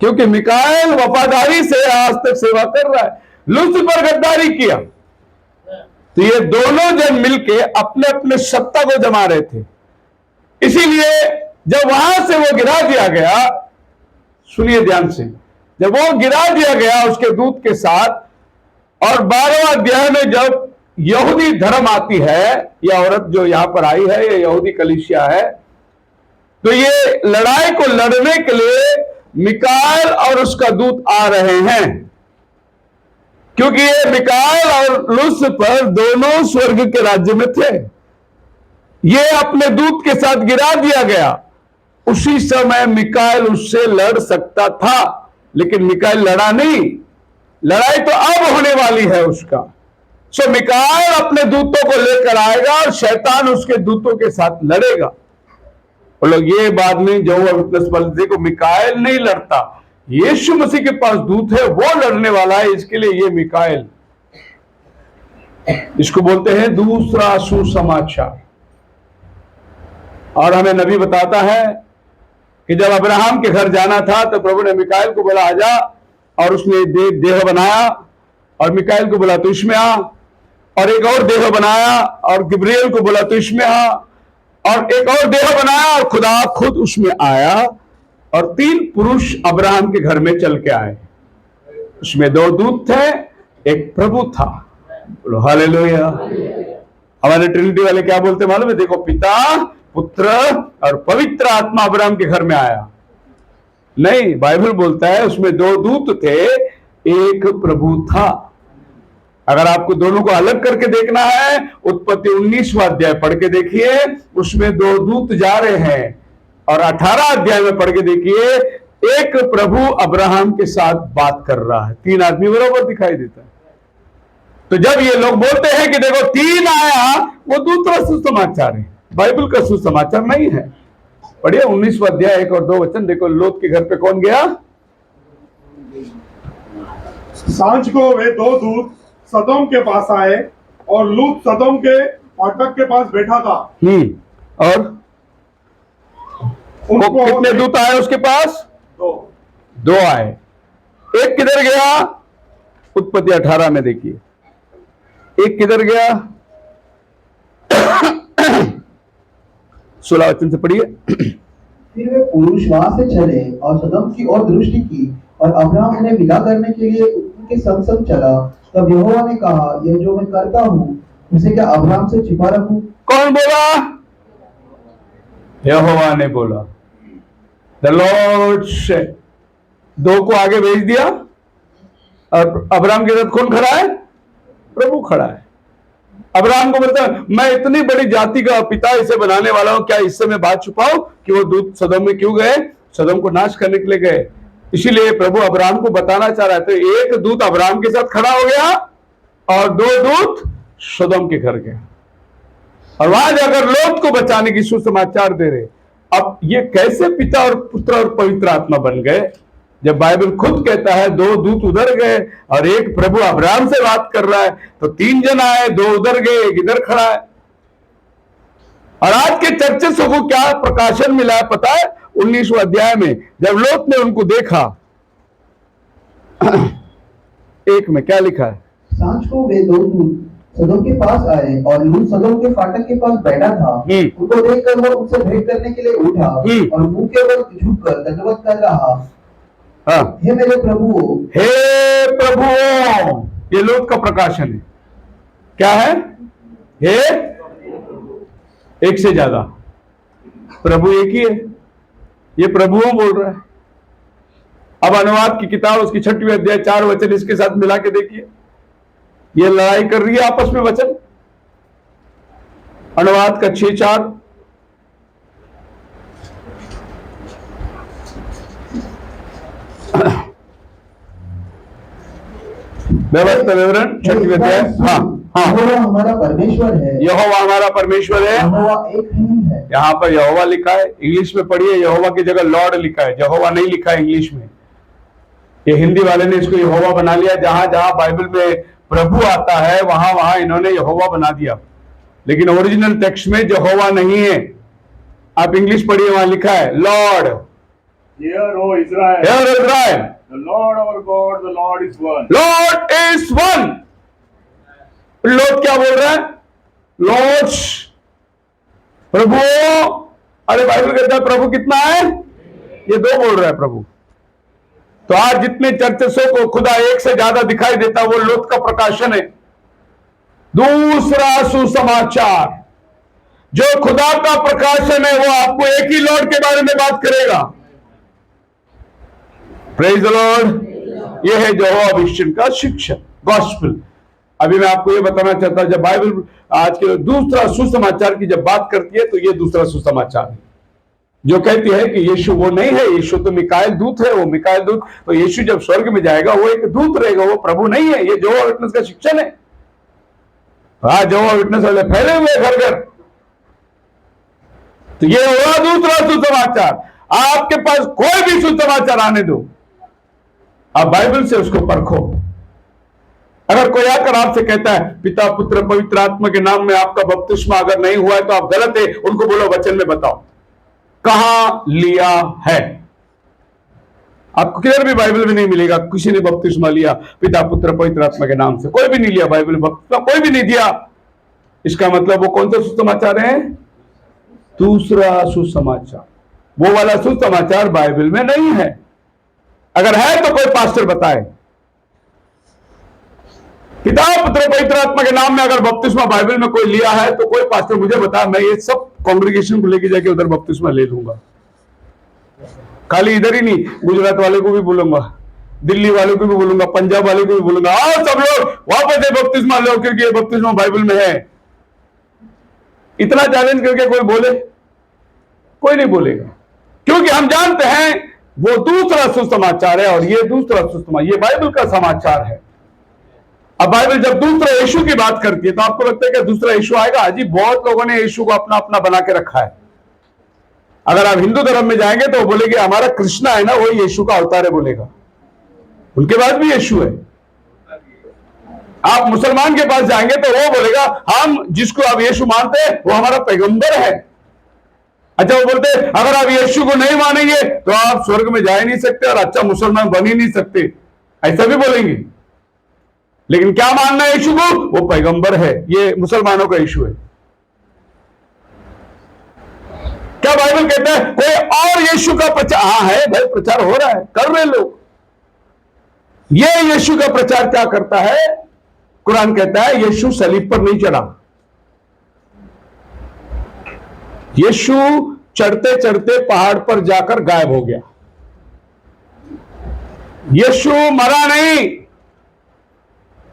क्योंकि मिकाईल वफादारी से आज तक सेवा कर रहा है, लूसीफर गद्दारी किया। तो ये दोनों जन मिलके अपने अपने सत्ता को जमा रहे थे। इसीलिए जब वहां से वो गिरा दिया गया, सुनिए ध्यान से, जब वो गिरा दिया गया उसके दूत के साथ, और 12वां अध्याय में जब यहूदी धर्म आती है, यह औरत जो यहां पर आई है ये यहूदी कलीसिया है, तो ये लड़ाई को लड़ने के लिए मिकाईल और उसका दूत आ रहे हैं, क्योंकि ये मिकाईल और लूसीफर दोनों स्वर्ग के राज्य में थे। ये अपने दूत के साथ गिरा दिया गया। उसी समय मिकाईल उससे लड़ सकता था, लेकिन मिकाईल लड़ा नहीं। लड़ाई तो अब होने वाली है उसका। सो मिकाईल अपने दूतों को लेकर आएगा और शैतान उसके दूतों के साथ लड़ेगा। वो लोग ये बात नहीं, जो विटनेस वाले देखो, मिकाईल नहीं लड़ता, यीशु मसीह के पास दूत है, वो लड़ने वाला है। इसके लिए ये मिकाईल, इसको बोलते हैं दूसरा सुसमाचार। और हमें नबी बताता है कि जब अब्राहम के घर जाना था तो प्रभु ने मिकाईल को बोला आजा, और उसने देह बनाया, और मिकाईल को बोला तो इसमें आ, और एक और देह बनाया और गिब्रियल को बोला तो इसमें आ, और एक और देह बनाया और खुदा खुद उसमें आया, और 3 पुरुष अब्राहम के घर में चल के आए। उसमें 2 दूत थे, एक प्रभु था। बोलो हालेलुया। हमारे ट्रिनिटी वाले क्या बोलते मालूम है? देखो, पिता, पुत्र और पवित्र आत्मा अब्राहम के घर में आया। नहीं, बाइबल बोलता है उसमें 2 दूत थे, एक प्रभु था। अगर आपको दोनों को अलग करके देखना है, उत्पत्ति 19वां अध्याय पढ़ के देखिए, उसमें 2 दूत जा रहे हैं, और 18 अध्याय में पढ़ के देखिए, एक प्रभु अब्राहम के साथ बात कर रहा है। 3 आदमी बराबर दिखाई देता है। तो जब ये लोग बोलते हैं कि देखो 3 आया, वो दूसरा सुसमाचार है, बाइबल का सुसमाचार नहीं है। पढ़िए 19वां अध्याय 1 और 2 वचन। देखो, लोत के घर पे कौन गया? सांझ को वे 2 दूत सदोम के पास आए, और लूत सदोम के फाटक के पास बैठा था। और उनको कितने दूत आए उसके पास? दो। दो आए। एक किधर गया? उत्पत्ति 18 में देखिए, एक किधर गया? 16 वचन से पढ़िए। फिर वे पुरुष वहां से चले और सदम की ओर दृष्टि की, और अब्राहम उन्हें विदा करने के लिए उनके संग संग चला। तब यहोवा ने कहा, यह जो मैं करता हूँ उसे क्या अब्राहम से छिपा रखूं? कौन बोला? यहोवा ने बोला। द लॉर्ड से दो को आगे भेज दिया, और अब्राहम के साथ कौन खड़ा है? प्रभु खड़ा है। अब्राहम को बोलता है, मैं इतनी बड़ी जाति का पिता इसे बनाने वाला हूं, क्या इससे मैं बात छुपाऊं कि वो दूत सदम में क्यों गए? सदम को नाश करने के लिए गए। इसीलिए प्रभु अब्राहम को बताना चाह रहा था। एक दूत अब्राहम के साथ खड़ा हो गया और दो दूत सदम के घर गए, और वहां जाकर लोत को बचाने की सुसमाचार दे रहे। अब ये कैसे पिता और पुत्र और पवित्र आत्मा बन गए, जब बाइबल खुद कहता है दो दूत उधर गए और एक प्रभु अब्राहम से बात कर रहा है, तो तीन जन आए, दो उधर गए, एक इधर खड़ा है। और आज के चर्चितों को क्या प्रकाशन मिला है पता है? 19वें अध्याय में जब लोत ने उनको देखा, एक में क्या लिखा है? सांझ को वे दो दूत सदोम के पास आए, और लूत सदोम के फाटक के पास बैठा था। उनको देखकर वह उनसे भेंट करने के लिए उठा और मुंह के बल झुककर दंडवत कर रहा। हाँ, हे मेरे प्रभुओं, हे प्रभुओं। ये लोत का प्रकाशन है। क्या है? हे, एक से ज्यादा प्रभु एक ही है, ये प्रभुओं बोल रहा है। अब अनुवाद की किताब उसकी 6वीं अध्याय 4 वचन इसके साथ मिला के देखिए, ये लड़ाई कर रही है आपस में वचन। अनुवाद का 6:4, व्यवस्था विवरण 6वीं अध्याय। हाँ हाँ, यहोवा हमारा परमेश्वर है, यहोवा हमारा परमेश्वर है। यहोवा एक ही है। यहां पर यहोवा लिखा है, इंग्लिश में पढ़िए यहोवा की जगह लॉर्ड लिखा है, यहोवा नहीं लिखा है इंग्लिश में। ये हिंदी वाले ने इसको यहोवा बना लिया। जहां जहां बाइबल में प्रभु आता है वहां वहां इन्होंने यहोवा बना दिया, लेकिन ओरिजिनल टेक्स्ट में यहोवा नहीं है। आप इंग्लिश पढ़िए, वहां लिखा है Lord. Hear, O Israel, Hear Israel, the Lord our God, the Lord is one. Lord is one. Lord क्या बोल रहा है? लॉर्ड प्रभु। अरे बाइबल कहता है प्रभु कितना है? ये दो बोल रहा है प्रभु। तो आज जितने चर्चों को खुदा एक से ज्यादा दिखाई देता वो लोत का प्रकाशन है। दूसरा सुसमाचार, जो खुदा का प्रकाशन है वो आपको एक ही लॉर्ड के बारे में बात करेगा। Praise the Lord. ये है यहोवा विषन का शिक्षा, गॉस्पेल। अभी मैं आपको ये बताना चाहता हूं, जब बाइबल आज के दूसरा सुसमाचार की जब बात करती है तो ये दूसरा सुसमाचार है, जो कहती है कि यीशु वो नहीं है, यीशु तो मिकाएल दूत है। वो मिकाएल दूत, तो यीशु जब स्वर्ग में जाएगा वो एक दूत रहेगा, वो प्रभु नहीं है। ये यहोवा विटनेस का शिक्षण है। आज यहोवा विटनेस वाले फैले हुए घर घर। तो ये हुआ दूसरा सुसमाचार। आपके पास कोई भी सुसमाचार आने दो, आप बाइबल से उसको परखो। अगर कोई आकर आपसे कहता है पिता पुत्र पवित्र आत्मा के नाम में आपका बपतिस्मा अगर नहीं हुआ है तो आप गलत है, उनको बोलो वचन में बताओ कहां लिया है। आपको किधर भी बाइबल में नहीं मिलेगा किसी ने बपतिस्मा लिया पिता पुत्र पवित्र आत्मा के नाम से। कोई भी नहीं लिया बाइबल में बपतिस्मा, कोई भी नहीं दिया। इसका मतलब वो कौन सा सुसमाचार है? दूसरा सुसमाचार। वो वाला सुसमाचार बाइबल में नहीं है। अगर है तो कोई पास्टर बताए। पिता पुत्र पवित्र आत्मा के नाम में अगर बपतिस्मा बाइबल में कोई लिया है तो कोई पास्टर मुझे बताए, मैं ये सब कांग्रेगेशन को लेके जाके उधर बपतिस्मा ले लूंगा। खाली इधर ही नहीं, गुजरात वाले को भी बोलूंगा, दिल्ली वाले को भी बोलूंगा, पंजाब वाले को भी बोलूंगा, आओ सब लोग वापस से बपतिस्मा लो क्योंकि ये बपतिस्मा बाइबल में है। इतना चैलेंज करके कोई बोले? कोई नहीं बोलेगा, क्योंकि हम जानते हैं वो दूसरा सुसमाचार है और ये दूसरा सुसमाचार, ये बाइबल का समाचार है। अब बाइबल जब दूसरा यीशु की बात करती है तो आपको लगता है कि दूसरा यीशु आएगा? अजी बहुत लोगों ने यीशु को अपना अपना बना के रखा है। अगर आप हिंदू धर्म में जाएंगे तो वो बोलेंगे हमारा कृष्णा है ना, वो यीशु का अवतार है बोलेगा। उनके पास भी यीशु है। आप मुसलमान के पास जाएंगे तो वो बोलेगा हम जिसको आप यीशु मानते हैं वो हमारा पैगंबर है। अच्छा, वो बोलते अगर आप यीशु को नहीं मानेंगे तो आप स्वर्ग में जा ही नहीं सकते और अच्छा मुसलमान बन ही नहीं सकते, ऐसा भी बोलेंगे। लेकिन क्या मानना है यीशु को? वो पैगंबर है, ये मुसलमानों का इशू है। क्या बाइबल कहता है कोई और यीशु का प्रचार? हाँ है भाई, प्रचार हो रहा है, कर रहे लोग। ये यीशु का प्रचार क्या करता है? कुरान कहता है यीशु सलीब पर नहीं चढ़ा। यीशु चढ़ते चढ़ते पहाड़ पर जाकर गायब हो गया। यीशु मरा नहीं।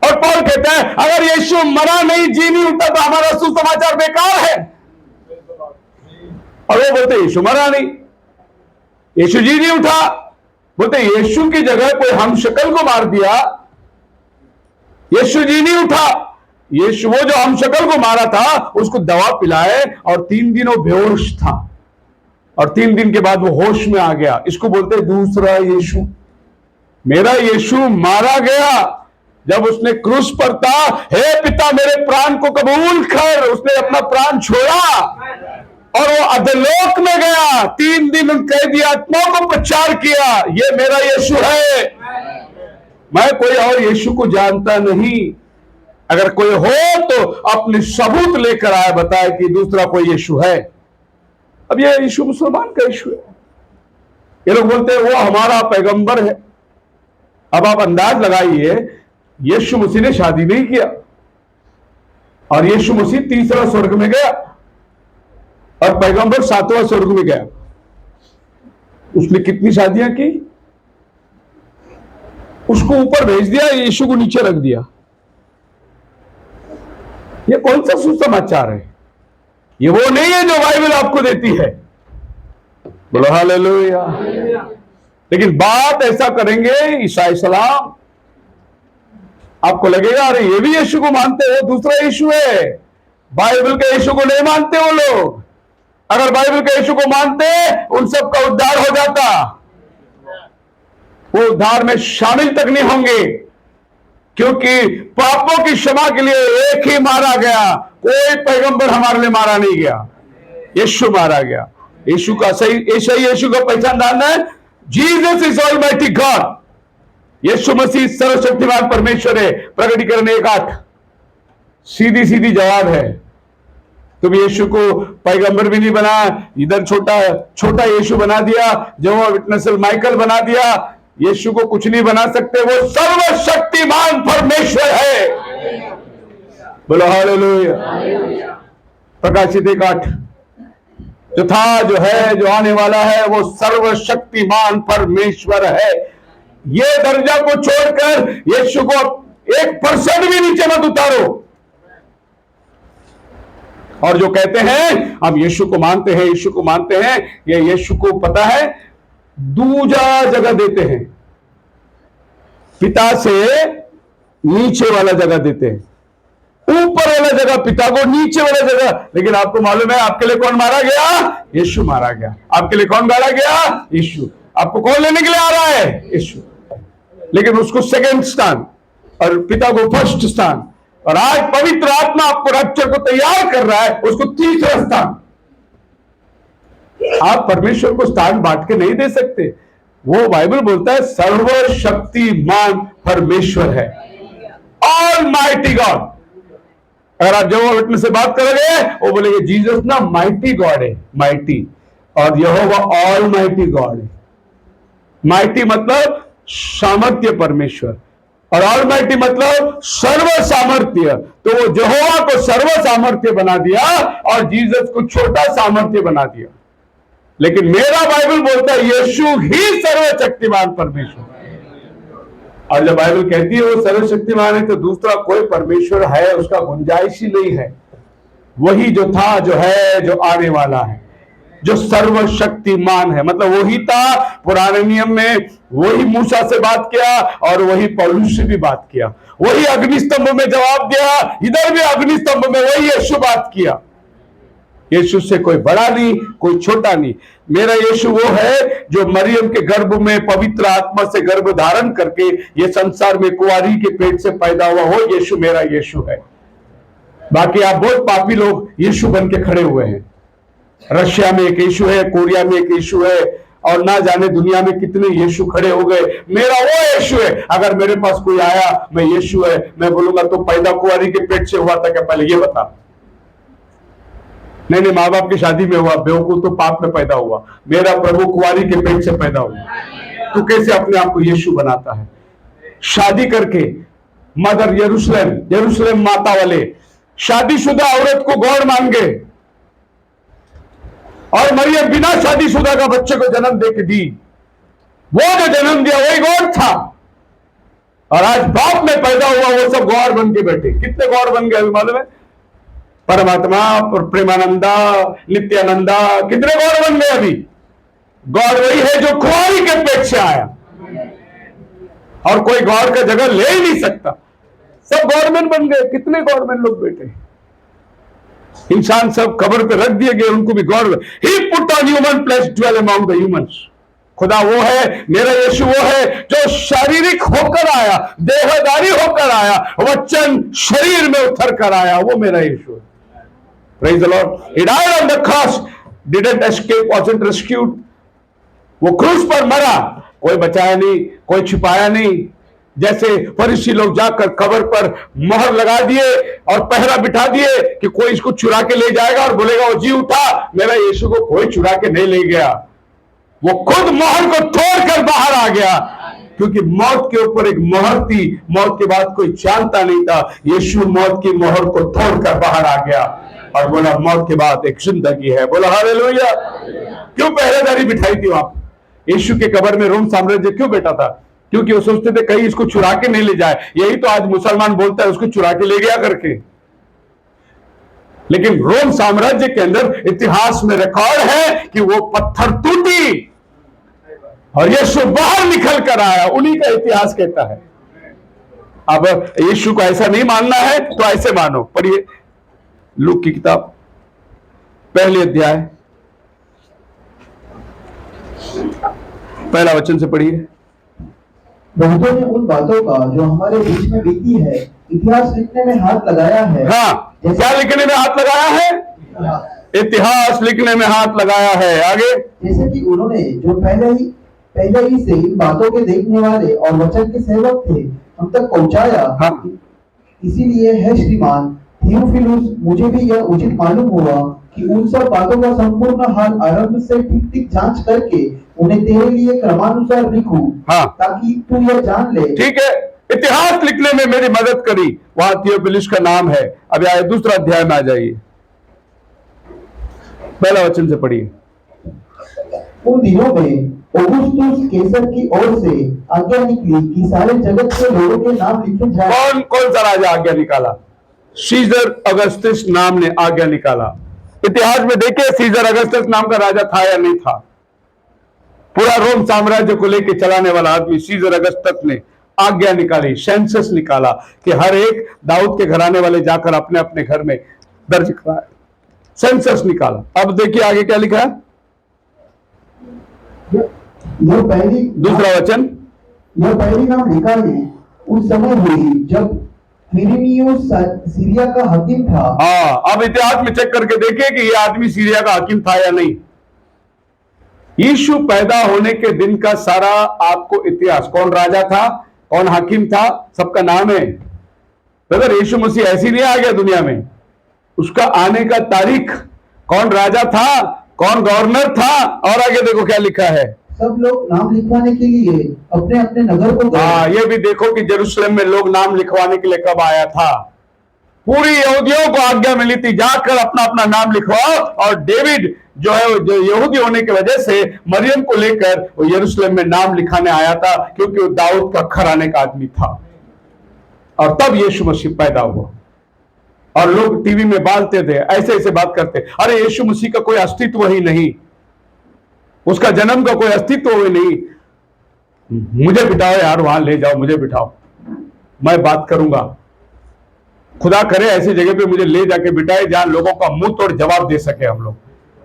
और पौल कहता है अगर यीशु मरा नहीं, जी नहीं उठा तो हमारा सुसमाचार बेकार है। और वो बोलते यीशु मरा नहीं, यीशु जी नहीं उठा। बोलते यीशु की जगह कोई हम शक्ल को मार दिया, यीशु जी नहीं उठा। यीशु वो जो हम शक्ल को मारा था उसको दवा पिलाए और 3 दिन वो बेहोश था और 3 दिन के बाद वो होश में आ गया। इसको बोलते दूसरा यीशु। मेरा यीशु मारा गया जब उसने क्रूस पर था। हे पिता मेरे प्राण को कबूल कर, उसने अपना प्राण छोड़ा और वो अधोलोक में गया। 3 दिन उन कैदी आत्माओं को प्रचार किया। ये मेरा यीशु है, मैं कोई और यीशु को जानता नहीं। अगर कोई हो तो अपने सबूत लेकर आए, बताए कि दूसरा कोई यीशु है। अब ये यीशु मुसलमान का यीशु है। ये लोग बोलते हैं वो हमारा पैगंबर है। अब आप अंदाज लगाइए, यीशु मसीह ने शादी नहीं किया और यीशु मसीह तीसरा स्वर्ग में गया और पैगंबर 7वां स्वर्ग में गया। उसने कितनी शादियां की? उसको ऊपर भेज दिया, यीशु को नीचे रख दिया। ये कौन सा सुसमाचार है? ये वो नहीं है जो बाइबल आपको देती है। बोलो हालेलुया। लेकिन बात ऐसा करेंगे ईसाई सलाम, आपको लगेगा अरे ये भी यीशु को मानते हो, दूसरा यीशु है। बाइबल के यीशु को नहीं मानते वो लोग। अगर बाइबल के यीशु को मानते उन सब का उद्धार हो जाता। वो उद्धार में शामिल तक नहीं होंगे, क्योंकि पापों की क्षमा के लिए एक ही मारा गया। कोई पैगंबर हमारे लिए मारा नहीं गया, यीशु मारा गया। यीशु का सही यीशु का पहचान जानना है, जीसस इज ऑलमाइटी गॉड। यीशु मसीह सर्वशक्तिमान परमेश्वर है। प्रकटीकरण 1:8 सीधी सीधी जवाब है। तुम यीशु को पैगंबर भी नहीं बना, इधर छोटा यीशु बना दिया, जेहोवा विटनेस माइकल बना दिया। यीशु को कुछ नहीं बना सकते, वो सर्वशक्तिमान परमेश्वर है। बोलो हालेलुया। प्रकाशित 1:8 जो था, जो है, जो आने वाला है, वो सर्वशक्तिमान परमेश्वर है। ये दर्जा को छोड़कर यीशु को 1% भी नीचे मत उतारो। और जो कहते हैं हम यीशु को मानते हैं, यीशु को मानते हैं, ये यीशु को पता है दूजा जगह देते हैं। पिता से नीचे वाला जगह देते हैं, ऊपर वाला जगह पिता को, नीचे वाला जगह। लेकिन आपको मालूम है आपके लिए कौन मारा गया? यीशु मारा गया। आपके लिए कौन मारा गया? यीशु। आपको कौन लेने के लिए आ रहा है? यीशु। लेकिन उसको सेकंड स्थान और पिता को फर्स्ट स्थान। और आज पवित्र आत्मा आपको रैप्चर को तैयार कर रहा है, उसको तीसरा स्थान। आप परमेश्वर को स्थान बांट के नहीं दे सकते। वो बाइबल बोलता है सर्वशक्तिमान परमेश्वर है, ऑलमाइटी गॉड। अगर आप जेहोवा विटनेस से बात करोगे वो बोलेंगे जीसस ना माइटी गॉड है, माइटी, और यहोवा ऑलमाइटी गॉड है। माइटी मतलब सामर्थ्य परमेश्वर और ऑलमाइटी मतलब सर्व सामर्थ्य। तो वो यहोवा को सर्व सामर्थ्य बना दिया और जीसस को छोटा सामर्थ्य बना दिया। लेकिन मेरा बाइबल बोलता है यीशु ही सर्वशक्तिमान परमेश्वर। और जब बाइबल कहती है वो सर्वशक्तिमान है तो दूसरा कोई परमेश्वर है उसका गुंजाइश ही नहीं है। वही जो था, जो है, जो आने वाला है, जो सर्वशक्तिमान है। मतलब वही था पुराने नियम में, वही मूसा से बात किया और वही पौलुस से भी बात किया। वही अग्निस्तंभ में जवाब दिया, इधर भी अग्निस्तंभ में वही यीशु बात किया। यीशु से कोई बड़ा नहीं, कोई छोटा नहीं। मेरा यीशु वो है जो मरियम के गर्भ में पवित्र आत्मा से गर्भ धारण करके ये संसार में कुंवारी के पेट से पैदा हुआ, हो यीशु मेरा यीशु है। बाकी आप बहुत पापी लोग यीशु बन के खड़े हुए हैं। रशिया में एक यीशु है, कोरिया में एक यीशु है, और ना जाने दुनिया में कितने यीशु खड़े हो गए। मेरा वो यीशु है। अगर मेरे पास कोई आया, मैं यीशु है, मैं बोलूंगा तो पैदा कुंवारी के पेट से हुआ था क्या? पहले ये बता। नहीं, माँ बाप की शादी में हुआ, बेवकूफ तो पाप में पैदा हुआ। मेरा प्रभु कुंवारी के पेट से पैदा हुआ। तू कैसे अपने आप को यीशु बनाता है? शादी करके मदर यरूशलेम माता वाले शादीशुदा औरत को गॉड मान गए, और मरियम बिना शादीशुदा का बच्चे को जन्म दे के दी। वो जो जन्म दिया वही गॉड था, और आज बाप में पैदा हुआ वो सब गॉड बन के बैठे। कितने गॉड बन गए अभी मालूम है? परमात्मा, प्रेमानंदा, नित्यानंदा, कितने गॉड बन गए अभी? गॉड वही है जो कुंवारी के पेट से आया, और कोई गॉड का जगह ले ही नहीं सकता। सब गॉडमैन बन गए। कितने गॉडमैन लोग बैठे? इंसान सब कब्र पे रख दिए गए, उनको भी God. He put on human flesh dwell among the humans. खुदा वो है, मेरा यीशु वो है जो शारीरिक होकर आया, देहधारी होकर आया, वचन शरीर में उतर कर आया। वो मेरा यीशु है। Praise the Lord. He died on the cross, didn't escape, wasn't rescued. वो क्रूस पर मरा, कोई बचाया नहीं, कोई छिपाया नहीं। जैसे फरीसी लोग जाकर कब्र पर मोहर लगा दिए और पहरा बिठा दिए कि कोई इसको चुरा के ले जाएगा और बोलेगा वो जी उठा। मेरा यीशु को कोई चुरा के नहीं ले गया, वो खुद मोहर को तोड़कर बाहर आ गया, क्योंकि मौत के ऊपर एक मोहर थी। मौत के बाद कोई जानता नहीं था। यीशु मौत की मोहर को तोड़कर बाहर आ गया और बोला मौत के बाद एक जिंदगी है। बोला हालेलुया। क्यों पहरेदारी बिठाई थी वहां? यीशु के कब्र में रोम साम्राज्य क्यों बैठा था? क्योंकि वो सोचते थे कहीं इसको चुरा के नहीं ले जाए। यही तो आज मुसलमान बोलता है उसको चुरा के ले गया करके। लेकिन रोम साम्राज्य के अंदर इतिहास में रिकॉर्ड है कि वो पत्थर टूटी और यीशु बाहर निकल कर आया। उन्हीं का इतिहास कहता है। अब यीशु को ऐसा नहीं मानना है तो ऐसे मानो। पढ़िए लूक की किताब, पहले अध्याय, पहला वचन से पढ़िए। बहुतों ने उन बातों का जो हमारे बीच में बीती है इतिहास लिखने में हाथ लगाया है। हाँ, क्या लिखने में हाथ लगाया है? इतिहास लिखने में हाथ लगाया है। आगे, जैसे कि उन्होंने जो पहले ही से इन बातों के देखने वाले और वचन के सेवक थे हम तक पहुंचाया। हाँ। इसीलिए है श्रीमान थियोफिलुस, मुझे भी यह उचित मालूम हुआ कि उन सब बातों का संपूर्ण हाल आरंभ से ठीक ठीक जांच करके उन्हें तेरे लिए क्रमानुसार लिखूं। हाँ। ताकि तू यह जान ले। ठीक है, इतिहास लिखने में मेरी मदद करी, वहां थियोफिलुस का नाम है। अब आए दूसरा अध्याय में आ जाइए, पहला वचन से पढ़िए। उन दिनों में औगुस्तुस कैसर की ओर से आज्ञा निकली कि सारे जगत के लोगों के नाम लिखे जाएं। कौन सा राजा आज्ञा निकाला? सीजर अगस्टस नाम ने आज्ञा निकाला। इतिहास में देखिए सीजर अगस्टस नाम का राजा था या नहीं था? पूरा रोम साम्राज्य को लेकर चलाने वाला आदमी सीजर अगस्टस ने आज्ञा निकाली, सेंसस निकाला कि हर एक दाऊद के घराने वाले जाकर अपने अपने घर में दर्ज कराए। सेंसस निकाला। अब देखिए आगे क्या लिखा है, दूसरा वचन। यह पहली नाम निकाली उस समय हुई जब क्विरिनियुस सीरिया का हाकिम था। हाँ, अब इतिहास में चेक करके देखिए कि यह आदमी सीरिया का हाकिम था या नहीं। यीशु पैदा होने के दिन का सारा आपको इतिहास, कौन राजा था, कौन हाकिम था, सबका नाम है। ब्रदर, यीशु मसीह ऐसी नहीं आ गया दुनिया में, उसका आने का तारीख, कौन राजा था, कौन गवर्नर था, और आगे देखो क्या लिखा है। सब लोग नाम लिखवाने के लिए अपने अपने नगर को गए। हाँ, ये भी देखो कि जेरूशलेम में लोग नाम लिखवाने के लिए कब आया था। पूरी यहूदियों को आज्ञा मिली थी जाकर अपना अपना नाम लिखवाओ, और डेविड जो है जो यहूदी होने की वजह से मरियम को लेकर वो यरूशलेम में नाम लिखाने आया था, क्योंकि वो दाऊद का घराने का आदमी था। और तब यीशु मसीह पैदा हुआ। और लोग टीवी में बालते थे, ऐसे ऐसे बात करते, अरे यीशु मसीह का कोई अस्तित्व ही नहीं, उसका जन्म का कोई अस्तित्व ही नहीं। मुझे बिठाओ यार, वहां ले जाओ, मुझे बिठाओ, मैं बात करूंगा। खुदा करे ऐसी जगह पे मुझे ले जाके बिठाए जहां लोगों का मुंह तोड़ जवाब दे सके हम लोग।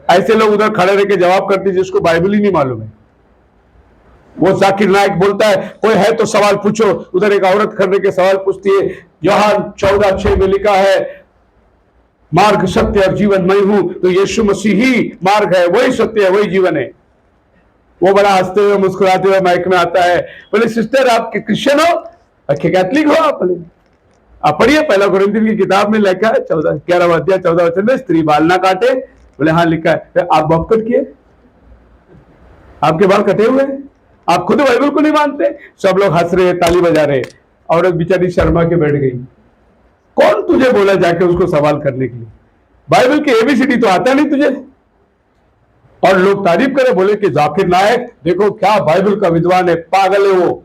ऐसे लोग उधर खड़े रह के जवाब करते जिसको बाइबल ही नहीं मालूम है। वो जाकिर नायक बोलता है कोई है तो सवाल पूछो, उधर एक औरत खड़े के सवाल पूछती है। यूहन्ना 14:6 में लिखा है, मार्ग सत्य और जीवन मैं हूं, तो यीशु मसीह ही मार्ग है, वही सत्य है, वही जीवन है। वो बड़ा हंसते हुए मुस्कुराते हुए माइक में आता है, बोले सिस्टर आप क्रिश्चियन हो, कैथलिक हो आप? बोले आप पढ़िए, पहला कुरिन्थियों की किताब में लिखा है 11 अध्याय 14 वचन में, स्त्री बाल ना काटे। बोले हाँ लिखा है। आप बॉब कट किए, आपके बाल कटे हुए हैं, आप खुद बाइबल को नहीं मानते। सब लोग हंस रहे, ताली बजा रहे, औरत बेचारी शर्मा के बैठ गई। कौन तुझे बोला जाके उसको सवाल करने के लिए? बाइबल की एबीसीडी तो आता नहीं तुझे। और लोग तारीफ करे, बोले कि जाकिर नायक देखो क्या बाइबल का विद्वान है, पागल है वो।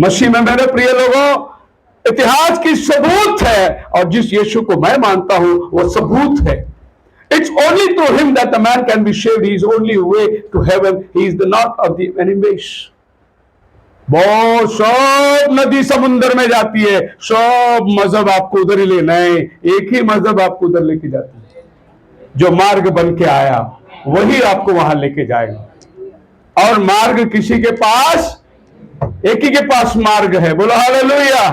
मसीह में मेरे प्रिय लोगों, इतिहास की सबूत है, और जिस यीशु को मैं मानता हूं वो सबूत है। It's only through him that the man can be saved. He is only way to heaven. He is the not of the enemies. बहुत सब नदी समुद्र में जाती है, सब मजहब आपको उधर ही लेना है, एक ही मजहब आपको उधर लेके जाती है। जो मार्ग बन के आया वही आपको वहां लेके जाएगा। और मार्ग किसी के पास, एक ही के पास मार्ग है। बोलो hallelujah.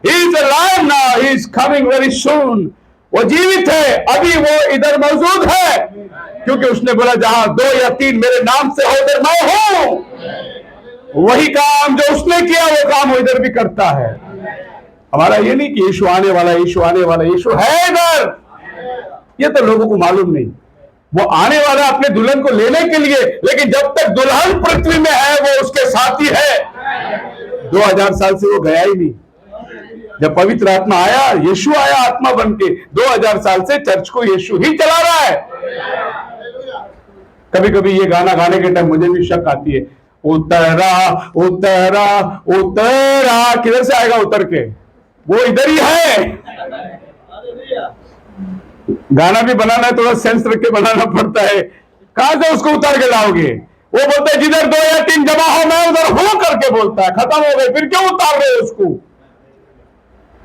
He is alive now. He is coming very soon. वो जीवित है, अभी वो इधर मौजूद है, क्योंकि उसने बोला जहां 2 या 3 मेरे नाम से हो उधर मैं हूं। वही काम जो उसने किया वो काम वो इधर भी करता है। हमारा ये नहीं कि यीशु आने वाला, यीशु आने वाला, यीशु है इधर, ये तो लोगों को मालूम नहीं। वो आने वाला अपने दुल्हन को लेने के लिए, लेकिन जब तक दुल्हन पृथ्वी में है वो उसके साथी है। 2000 साल से वो गया ही नहीं। जब पवित्र आत्मा आया, यीशु आया आत्मा बन के, 2000 साल से चर्च को यीशु ही चला रहा है। कभी कभी ये गाना गाने के टाइम मुझे भी शक आती है, उतरा उतरा उतरा, किधर से आएगा उतर के? वो इधर ही है। गाना भी बनाना है, थोड़ा सेंस रख के बनाना पड़ता है। कहां से उसको उतार के लाओगे? वो बोलते है जिधर 2 या 3 जमा हो मैं उधर हूं करके बोलता है। खत्म हो गए, फिर क्यों उतार रहे हो उसको?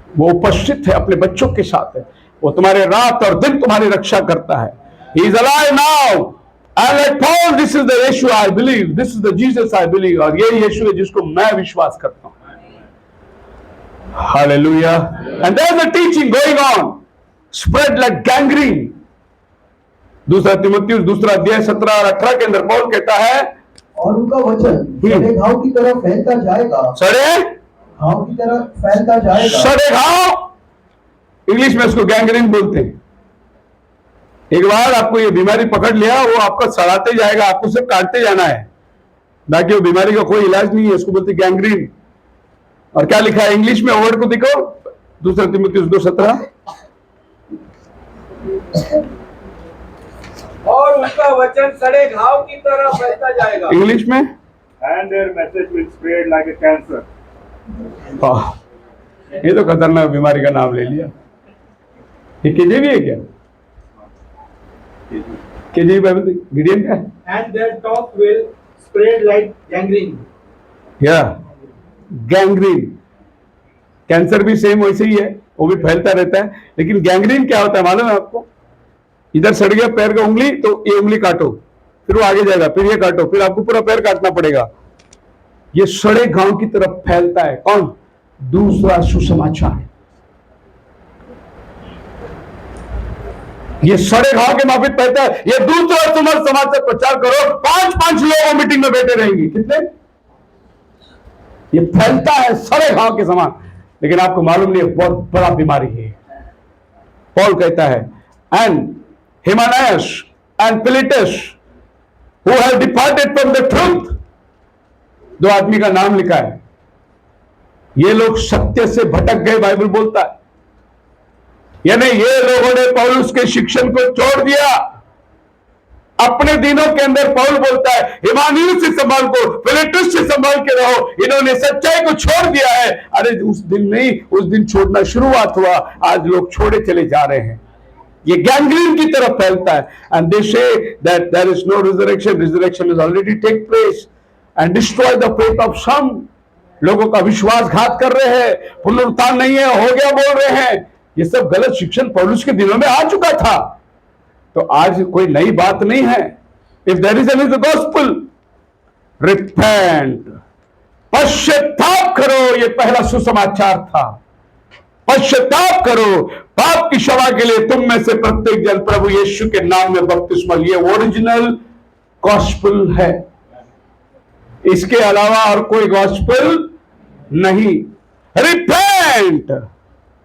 वो उपस्थित है, अपने बच्चों के साथ है, वो तुम्हारे रात और दिन तुम्हारी रक्षा करता है। He is alive now. And like Paul, this is the Yeshua I believe. This is the Jesus I believe. और ये यीशु है जिसको मैं विश्वास करता हूं। Hallelujah. And there's a teaching going on, spread like gangrene. दूसरा तीमुथियुस 2 अध्याय 17 और 18 के अंदर पौल कहता है, और उनका वचन सड़े घाव की तरह फैलता जाएगा। सड़े घाव की तरह फैलता जाएगा। सड़े घाव, इंग्लिश में उसको गैंग्रीन बोलते हैं। एक बार आपको ये बीमारी पकड़ लिया, वो आपको सड़ाते जाएगा, आपको सिर्फ काटते जाना है, बाकी वो बीमारी का कोई इलाज नहीं है। उसको बोलते गैंग्रीन। और क्या लिखा है इंग्लिश में, वर्ड को देखो, 2 तीमुथियुस 2:17। और उनका वचन सड़े घाव की तरह फैलता जाएगा। इंग्लिश में, And their message will spread like a cancer. ये तो खतरनाक बीमारी का नाम ले लिया। ये केजे भी है क्या? केजे बाइबल गिडियन का है? And their talk will spread like gangrene. या गैंग्रीन, कैंसर भी सेम वैसे ही है, वो भी फैलता रहता है। लेकिन गैंग्रीन क्या होता है मालूम है आपको? इधर सड़ गया पैर का उंगली, तो ये उंगली काटो, फिर वो आगे जाएगा, फिर ये काटो, फिर आपको पूरा पैर काटना पड़ेगा। ये सड़े घाव की तरफ फैलता है। कौन? दूसरा सुसमाचार। ये सड़े घाव के माफिक फैलता है। ये दूसरा समाचार प्रचार करो, 5-5 लोग मीटिंग में बैठे रहेंगे, कितने? ये फैलता है सड़े घाव के समान, लेकिन आपको मालूम नहीं है बहुत बड़ा बीमारी है। पौल कहता है, and Hymenaeus and Philetus who have departed from the truth, 2 आदमी का नाम लिखा है। ये लोग सत्य से भटक गए, बाइबल बोलता है। यानी ये लोगों ने पौलुस के शिक्षण को छोड़ दिया। अपने दिनों के अंदर पौल बोलता है, हिमानियुस से संभाल को, फिलेटुस से संभाल के रहो, इन्होंने सच्चाई को छोड़ दिया है। अरे उस दिन नहीं, उस दिन छोड़ना शुरुआत हुआ, आज लोग छोड़े चले जा रहे हैं। ये गैंग्रीन की तरफ फैलता है। And they say that there is no resurrection, resurrection is already take place and destroy the faith of some. लोगों का विश्वासघात कर रहे हैं, पुनरुत्थान नहीं है, हो गया बोल रहे हैं। ये सब गलत शिक्षण पौलुस के दिनों में आ चुका था, तो आज कोई नई बात नहीं है। If there is any the gospel, repent, पश्चाताप करो, ये पहला सुसमाचार था। पश्चाताप करो, पाप की क्षमा के लिए तुम में से प्रत्येक जन प्रभु यीशु के नाम में बपतिस्मा लिए। ओरिजिनल गॉस्पेल है, इसके अलावा और कोई गॉस्पेल नहीं। Repent,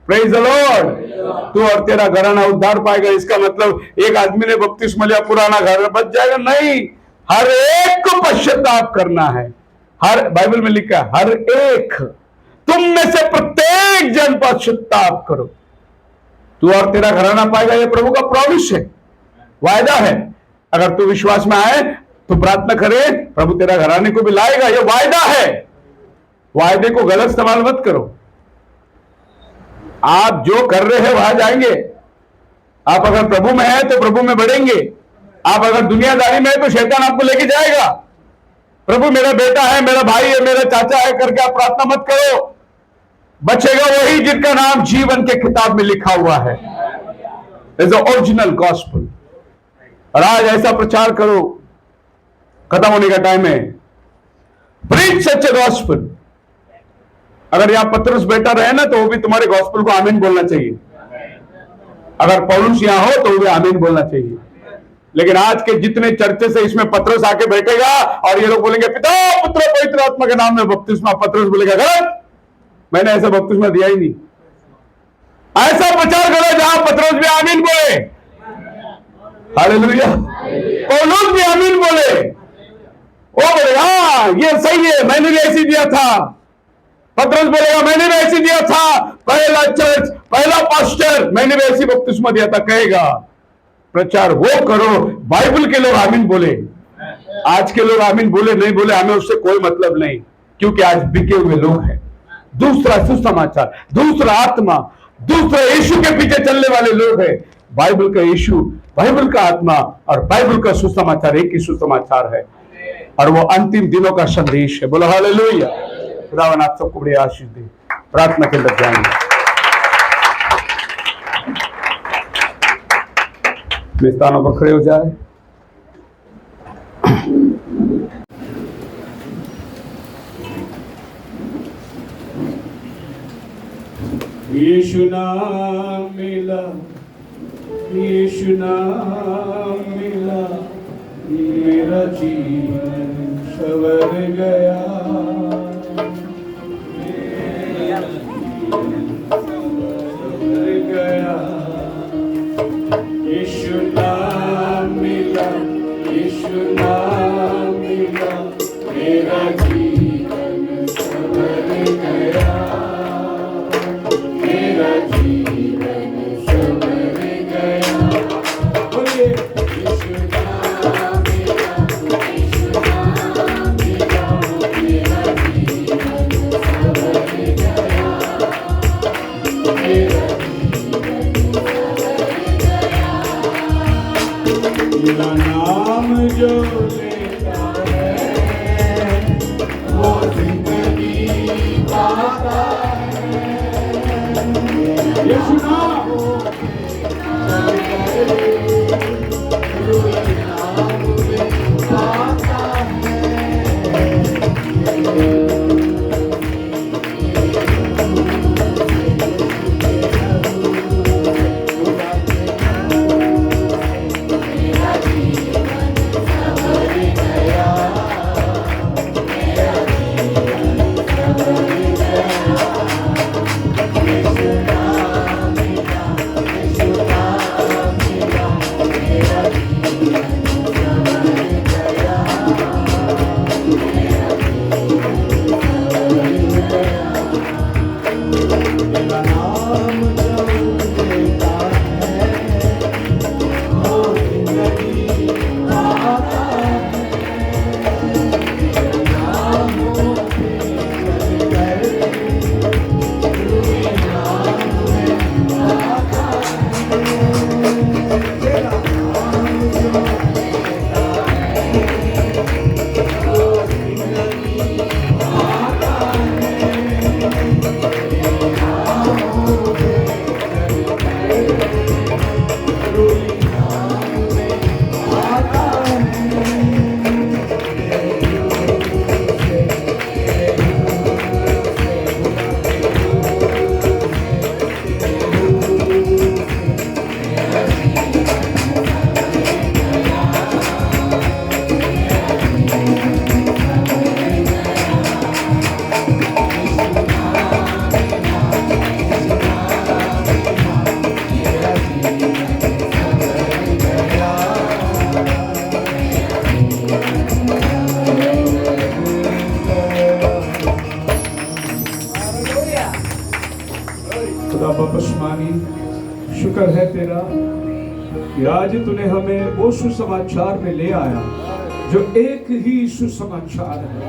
praise the Lord. तू और तेरा घराना उद्धार पाएगा। इसका मतलब एक आदमी ने बपतिस्मा लिया पुराना घर बच जाएगा? नहीं, हर एक को पश्चाताप करना है। हर, बाइबल में लिखा है हर एक, तुम में से प्रत्येक जन पश्चाताप करो, तू और तेरा घराना पाएगा। यह प्रभु का प्रॉमिस है, वायदा है। अगर तू विश्वास में आए तो प्रार्थना करे, प्रभु तेरा घराने को भी लाएगा। यह वायदा है। वायदे को गलत इस्तेमाल मत करो। आप जो कर रहे हैं वहां जाएंगे। आप अगर प्रभु में हैं तो प्रभु में बढ़ेंगे। आप अगर दुनियादारी में है तो शैतान आपको लेके जाएगा। प्रभु मेरा बेटा है, मेरा भाई है, मेरा चाचा है करके आप प्रार्थना मत करो। बचेगा वही जिनका नाम जीवन के किताब में लिखा हुआ है। Is the original gospel. और आज ऐसा प्रचार करो, खत्म होने का टाइम है। प्रीच सच ए गॉस्पेल। अगर यहां पतरस बेटा रहे ना तो वो भी तुम्हारे गॉस्पेल को आमीन बोलना चाहिए। अगर पौलुस यहां हो तो वो भी आमीन बोलना चाहिए। लेकिन आज के जितने चर्चे से इसमें पतरस आके बैठेगा और ये लोग बोलेंगे पिता पुत्र पवित्र आत्मा के नाम में बपतिस्मा, पतरस बोलेगा गलत, मैंने ऐसा बपतिस्मा दिया ही नहीं। ऐसा प्रचार करो जहां पतरस भी आमीन बोले, हालेलुया, पौलुस भी आमीन बोले। वो बोलेगा हाँ ये सही है, मैंने भी ऐसी दिया था। पतरस बोलेगा मैंने भी ऐसी दिया था, पहला चर्च, पहला पास्टर, मैंने भी ऐसी बपतिस्मा दिया था, कहेगा। प्रचार वो करो, बाइबल के लोग आमीन बोले। आज के लोग आमीन बोले नहीं बोले हमें उससे कोई मतलब नहीं, क्योंकि आज बिके हुए लोग हैं। दूसरा सुसमाचार, दूसरा आत्मा, दूसरा यीशु के पीछे चलने वाले लोग हैं। बाइबल का यीशु, बाइबल का आत्मा और बाइबल का सुसमाचार एक ही सुसमाचार है, और वो अंतिम दिनों का संदेश है। बोलो हालेलुया। खुदावन आप सबको बड़ी आशीष दे। प्रार्थना के अंदर जाएंगे। अपने स्थानों पर खड़े हो जाए। यीशु नाम मिला, यीशु नाम मिला, मेरा जीवन संवर गया, मेरा जीवन संवर गया। यीशु नाम मिला, यीशु नाम मिला, मेरा जीवन संवर गया, मेरा जीवन संवर गया। बोलिए यीशु नाम मिला, यीशु नाम मिला, मेरा जीवन संवर गया, मेरा मेरा नाम जो लेता है वो जिंदगी पाता है। यीशु नाम पाता शुक्र है तेरा कि आज तूने हमें वो सुसमाचार में ले आया जो एक ही सुसमाचार है।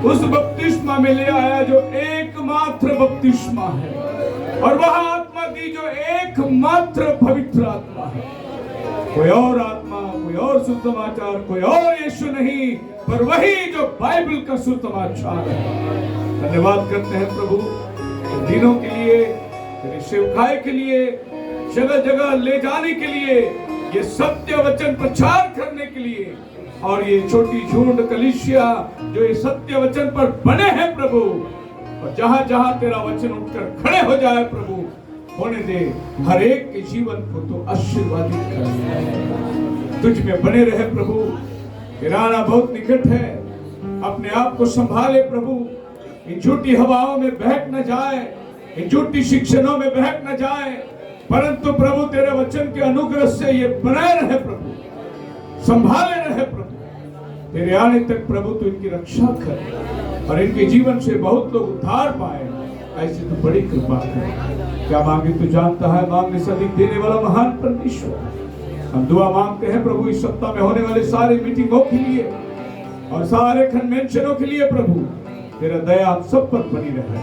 उस बपतिस्मा में ले आया जो एकमात्र बपतिस्मा है, और वह आत्मा दी जो एकमात्र पवित्र आत्मा है। कोई और आत्मा, कोई और सुसमाचार, कोई और यीशु नहीं, पर वही जो बाइबल का सुसमाचार है। धन्यवाद करते हैं प्रभु दिनों के लिए, तेरी सेवकाई के लिए, जगह जगह ले जाने के लिए, ये सत्य वचन प्रचार करने के लिए, और ये छोटी झुंड कलीसिया जो ये सत्य वचन पर बने हैं प्रभु, और जहां जहां तेरा वचन उठकर खड़े हो जाए प्रभु, होने दे हर एक के जीवन को तो आशीर्वादित कर, तुझ में बने रहे प्रभु। तेरा आना बहुत निकट है, अपने आप को संभाले प्रभु, इन झूठी हवाओं में बहक न जाए, इन झूठी शिक्षणों में बहक न जाए, परंतु प्रभु तेरे वचन के अनुग्रह से ये बनाए रहे प्रभु, संभाले रहे प्रभु। तेरे आने तक प्रभु तू इनकी रक्षा कर, और इनके जीवन से बहुत लोग उद्धार पाए, ऐसी तू बड़ी कृपा कर। क्या मांगे तू जानता है, मांगने से अधिक देने वाला महान परमेश्वर। हम दुआ मांगते हैं प्रभु इस सप्ताह में होने वाले सारे मीटिंगों के लिए और सारे कन्वेंशनों के लिए प्रभु, तेरा दया आप सब पर बनी रहे।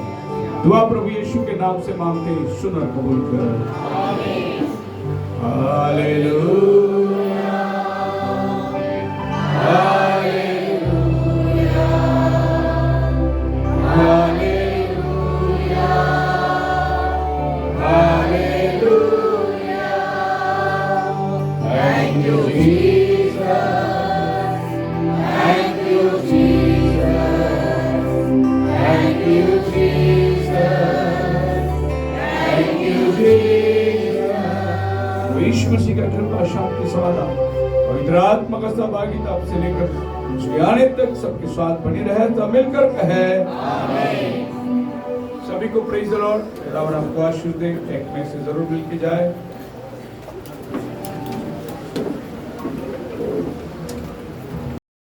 दुआ प्रभु यीशु के नाम से मांगते, सुन और कबूल कर। Hallelujah, hallelujah, hallelujah, hallelujah. Thank you Jesus, thank you Jesus, thank you Jesus, thank you Jesus. यीशु मसीह का कृपा, शांति, समाधान, पवित्र आत्मा का सहभागिता आपसे लेकर उसके आने तक सबके साथ बनी रहे। तो मिलकर कहे आमीन। सभी को प्रेज द लॉर्ड। राम आपको आशीष दे। एक में से जरूर मिल के जाए।